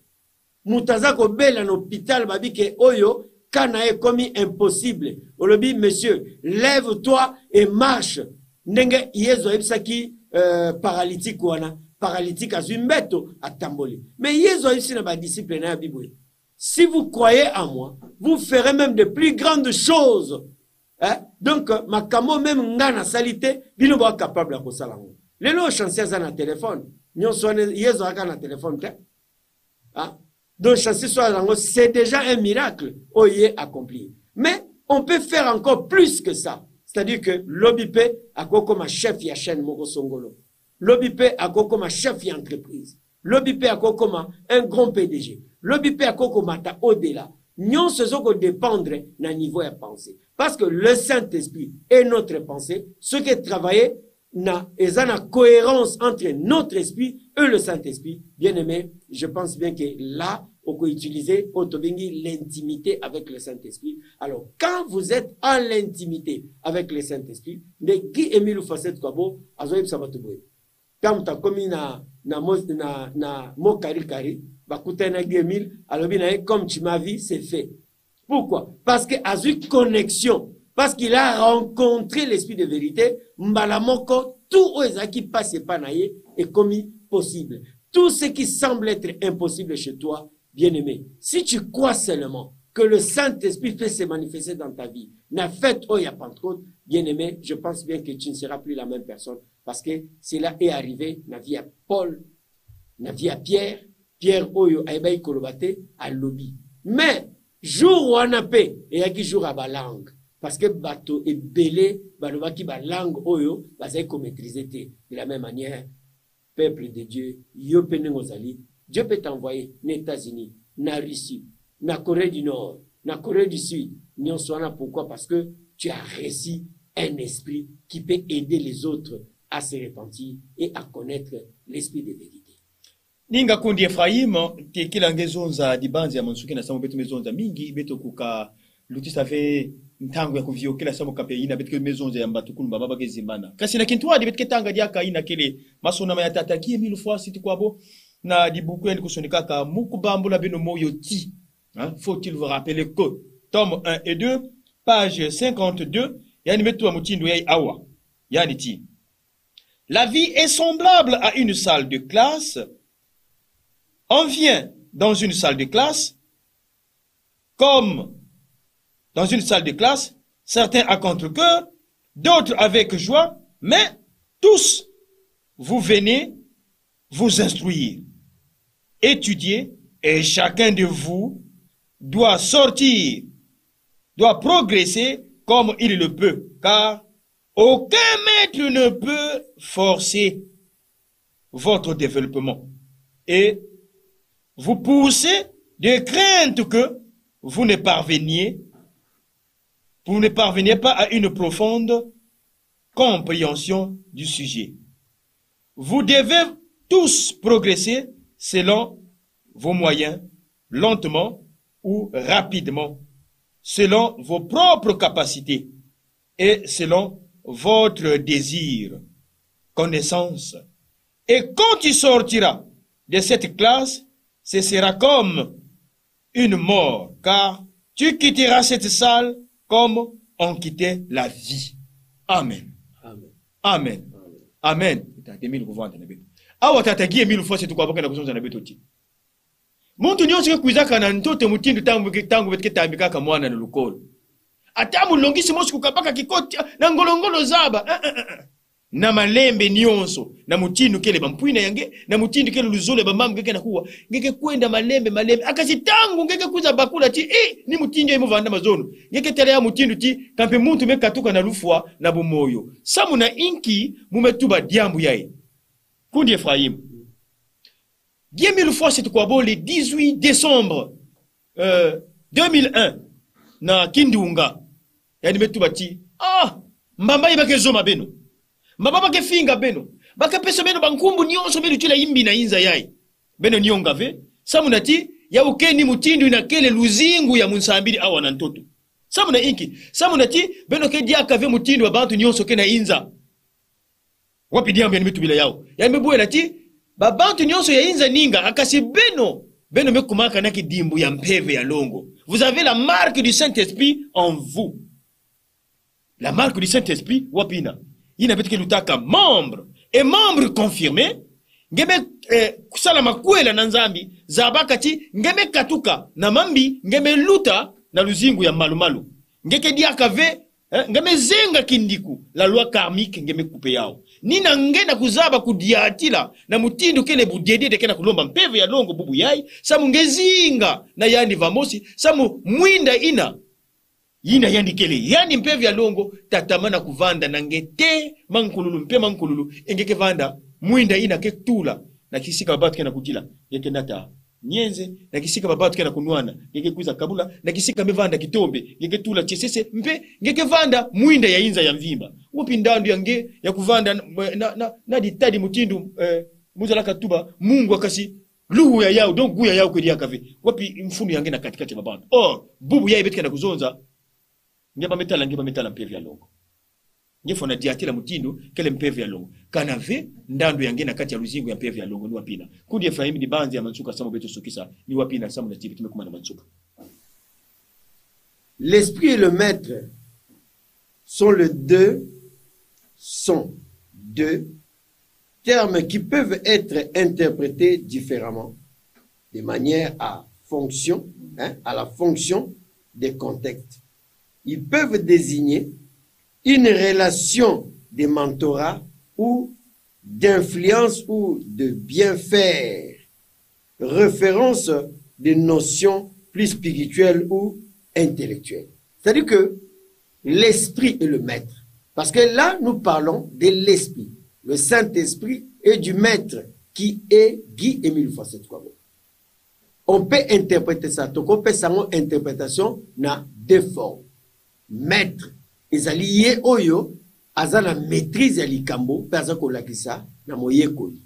Moutaza ko bel en hôpital, babi ke oyo, kana est commis impossible. On le dit, monsieur, lève-toi et marche. Nenge yezo epsaki paralytique ou ana, paralytique à Zumbeto, à Tamboli. Mais yezo epsi na ba disciple na Biboué. Si vous croyez en moi, vous ferez même de plus grandes choses. Hein? Donc, ma camo même ngana salité, bino ba capable à kosalango. Les lots chanceux à na téléphone, nyon soane yezo aka na téléphone te. Hein? Donc chanceux soit lango, c'est déjà un miracle oye accompli. Mais on peut faire encore plus que ça. C'est-à-dire que l'OBP a quoi comme chef ya chaîne moko songolo. L'OBP a quoi comme chef ya entreprise. L'OBP a quoi comme un grand PDG. L'OBP a quoi comme ta au-delà. Nyon se sont dépendre d'un niveau à penser. Parce que le Saint-Esprit et notre pensée, ce qui est travaillé, na cohérence entre notre esprit et le Saint-Esprit. Bien aimé, je pense bien que là, on peut utiliser l'intimité avec le Saint-Esprit. Alors, quand vous êtes en l'intimité avec le Saint-Esprit, de qui Emile Facette Kwabo, Azoïb Sabatouboui. Quand tu as commis na Mokari Kari, Bakutana Emile, alors bien, comme tu m'as vu, c'est fait. Pourquoi? Parce qu'il a eu connexion. Parce qu'il a rencontré l'esprit de vérité. Mbalamoko, tout ce qui passe par naïe est commis possible. Tout ce qui semble être impossible chez toi, bien-aimé. Si tu crois seulement que le Saint-Esprit peut se manifester dans ta vie, n'a fait oya Pentecôte, bien-aimé, je pense bien que tu ne seras plus la même personne. Parce que cela est arrivé, na vie à Paul, na vie à Pierre, Pierre oyo aïbaï kolobate, à lobby. Mais, jour où on a paix, et y'a qui jour à ba langue. Parce que bateau est belé, balova qui ba langue oyo, bazay ko maîtriser de la même manière, peuple de Dieu, yo penengozali, Dieu peut t'envoyer aux États-Unis, na Russie, na Corée du Nord, na Corée du Sud, nyon soana. Pourquoi? Parce que tu as reçu un esprit qui peut aider les autres à se repentir et à connaître l'esprit de vérité. Ninga kundi Ephraim, te kilangezonza dibanzi ya monsuki na samu betu mezonza mingi, beto kuka luti safe ntango ya kuvio kila samu kapeina betu mezonza ya mbatukulu baba bagezimana. Kasi na kintuwa di betu tanga dia kaina kele masona mayatata kie milu fois siti kwabo na di buku ndi kusonika ka mukubambula beno moyo ti. Faut-il vous rappeler que tome 1 et 2, page 52, yani betu wa mutindo ya awa. Yani ti. La vie est semblable à une salle de classe. On vient dans une salle de classe, comme dans une salle de classe, certains à contre-cœur, d'autres avec joie, mais tous, vous venez vous instruire, étudier, et chacun de vous doit sortir, doit progresser comme il le peut, car aucun maître ne peut forcer votre développement. Et vous poussez de crainte que vous ne parveniez pas à une profonde compréhension du sujet. Vous devez tous progresser selon vos moyens, lentement ou rapidement, selon vos propres capacités et selon votre désir, connaissance. Et quand tu sortiras de cette classe, ce sera comme une mort, car Tu quitteras cette salle comme on quittait la vie. Amen. Amen. Amen. Amen. Awa tatagie 1000 fois c'est tukwaboka na kuzonza na betoti. Muntu nyonse kuizaka na ntoto mutindo tangu betke tambika ka mwana na lukolo. Atamu longisi mosi kukapaka kikoti na ngolongolo zaba. Na malembe nyonso na mutindo kele bampwina yange na mutindo kele luzole bambamu ngeke na kuwa ngeke kwenda malembe akazitangu ngeke kuza bakula ti ni mutindo yemo vanda mazono ngeke tele ya mutindo ti kampe muntu mekatuka na lufwa na bumoyo samu na inki mumetuba diambu yae kundi Ephraim 10 000 fois c'est quoi bon le 18 décembre 2001 na Kindunga yani metuba ti mbamba ibake zoma beno mbaba bake finga beno bake pesa beno bankumbu nyonso beno tula imbi na inza yai beno nyonga ve samuna ti ya ukeni mutindu na kele luzingu ya munsambiri awa na ntoto samuna inki samuna ti beno ke diaka ve mutindu wa bantu nyonso ke na inza wapi diambu ya nimetubila yao ya nimebuela ti babantu nyonso ya inza ninga akasi beno mekumaka na kidimbu ya mpeve ya longo. Vous avez la marque du Saint-Esprit en vous. La marque du Saint-Esprit wapina ina betike lutaka membre et membre confirmé ngeme kusala makwela na nzambi zabaka ti ngeme katuka na mambi ngeme luta na luzingu ya malumalu ngeke diaka ve ngeme zenga kindiku la loi karmique ngeme kupe yao nina ngena kuzaba kudiatila na mutindo kele budede de kena kulomba mpeve ya longo bubu yai samu ngezinga na yani vamosi samu mwinda ina yandi kele yani mpeve ya longo tatamana kuvanda na ngete mankululu mpe mankululu engeke vanda mwinda ina ke tula na kisika babatu kena kutila yeke nata nyenze na kisika babatu kena kunwana ngeke kuza kabula na kisika mevanda kitombe ngeke tula chesese mpe ngeke vanda mwinda ya inza ya mvimba upi ndandu yange ya kuvanda na ditadi mutindu muzala katuba Mungu akasi luhu ya yao donc guya yao kweli yakave wapi mfunu yange na katikati ya babandu bubu ya ibetika na kuzonza ngeba metala mpevi ya longo ngefo na diatila mutindo kele mpevi ya longo kanave ndandu yange na kati ya luzingu ya mpevi ya longo ni wapina kundi Ephraim ni banzi ya mansuka samu beto sokisa ni wapina samu na tibi tumekuma na mansuka. L'esprit et le maître sont deux termes qui peuvent être interprétés différemment de manière à la fonction des contextes. Ils peuvent désigner une relation de mentorat ou d'influence ou de bien-faire, référence des notions plus spirituelles ou intellectuelles. C'est-à-dire que l'esprit est le maître. Parce que là, nous parlons de l'esprit, le Saint-Esprit et du maître qui est Guy-Émile Fasset-Kwabo. On peut interpréter ça. Donc, on peut savoir interprétation na deux formes. Maître, ezali ye oyo azana maîtrise ya likambo perza ko lakisa na moyekoli.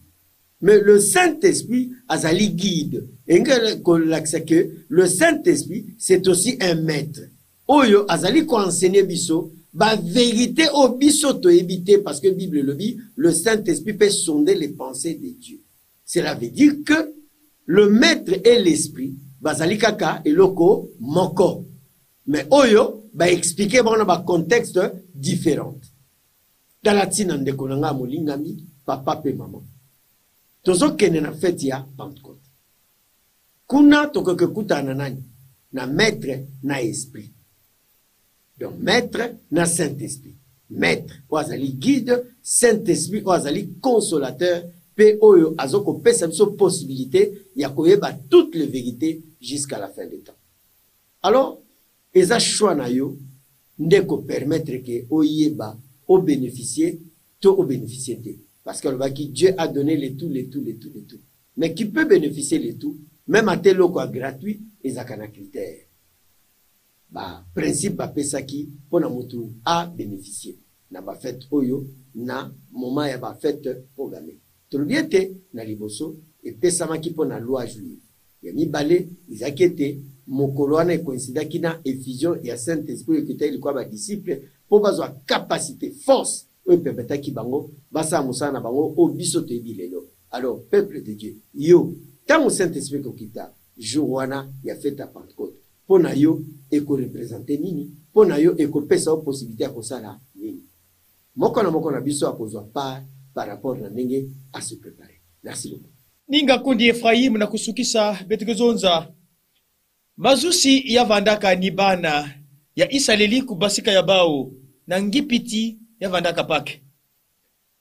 Mais le Saint-Esprit azali guide. Engel ko lakisa que le Saint-Esprit c'est aussi un maître. Oyo azali ko enseigner biso ba vérité au biso to éviter parce que Bible le dit, le Saint-Esprit peut sonder les pensées de Dieu. Cela veut dire que le maître et l'esprit bazali kaka eloko moko. Mais oyo ba expliquer bon ba contexte différent. Dans la tina ndeko nanga molingami papa pe maman. Tozo kene na fête ya Pentecôte. Kuna tokoke kutana nani na maître na esprit. Donc maître na Saint-Esprit. Maître oazali guide, Saint-Esprit oazali consolateur pe oyo azoko pesa biso possibilité ya koyeba toutes les vérités jusqu'à la fin des temps. Alors eza choix na yo ndeko permettre que oyeba au bénéficier to au bénéficier te parce que le baki Dieu a donné les tout mais qui peut bénéficier les tout même à tel loko gratuit ezakana critère ba principe ba pesa ki pona mutu a bénéficier na ba fête oyo na moment ya ba fête programmée to biete na liboso et pesa maki pona loi juive ya mibale izakete mokolo wana coïncidaki na effusion ya Saint-Esprit ekiteli kwa ba disciple po bazwa capacité force o permetaki bango basa musana na bango o biso to ebilelo. Alors peuple de Dieu yo tango Saint-Esprit kokita jour wana ya fête à Pentecôte pona yo eko-represente nini mpo na yo ekopesa yo possibilité ya kosala nini. Moko na biso akozwa par rapport na ndenge à se préparer. Merci beaucoup. Ninga kundi Efraim na kusukisa betegezonza mazusi ya vandaka ni bana ya isaleli kubasika ya bao na ngipiti ya vandaka pake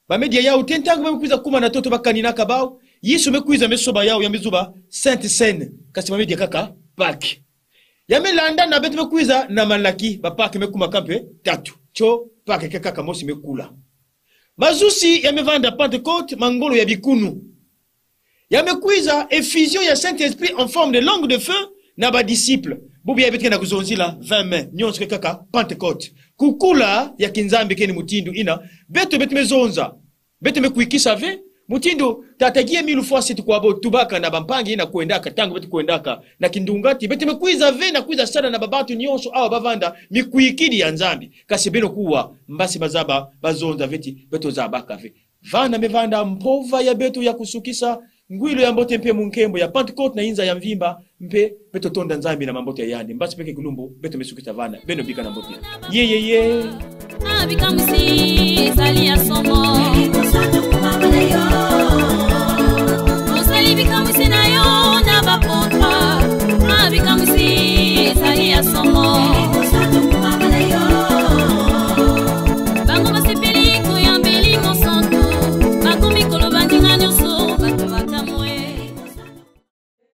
bamedia yao tentangu bamekuiza kuma na toto bakanina kabao yisu mekuiza mesoba yao ya mizuba Sainte Seine kasi bamedia kaka pake yamelanda na betu mekuiza na malaki bapake mekuma kampe tatu cho pake kaka mosi mekula mazusi ya mevanda Pentecôte mangolo ya bikunu yamekuiza effusion ya Saint-Esprit en forme de langue de feu na ba disciple bubi ya betke na kuzonzila 20 mai nyonso kaka Pentecôte kukula ya kinzambe keni mutindu ina beto mezonza beto mekuikisa ve mutindu tatagie 1000 fois situ kwa bo tubaka na bampangi ina kuendaka tangu beto kuendaka na kindungati beto mekuiza ve na kuiza sana na babatu nyonso awa bavanda mikuikidi ya nzambi kasi beno kuwa mbasi bazaba bazonza veti beto zabaka ve vana mevanda mpova ya beto ya kusukisa ngwilo ya mbote mpe munkembo ya Pentecôte na inza ya mvimba mpe beto tonda nzambi na mambote ya yandi mbasi peke kulumbu beto mesukita vana beno bika na mbote ye abikamisi sali ya somo osali bikamisi na yo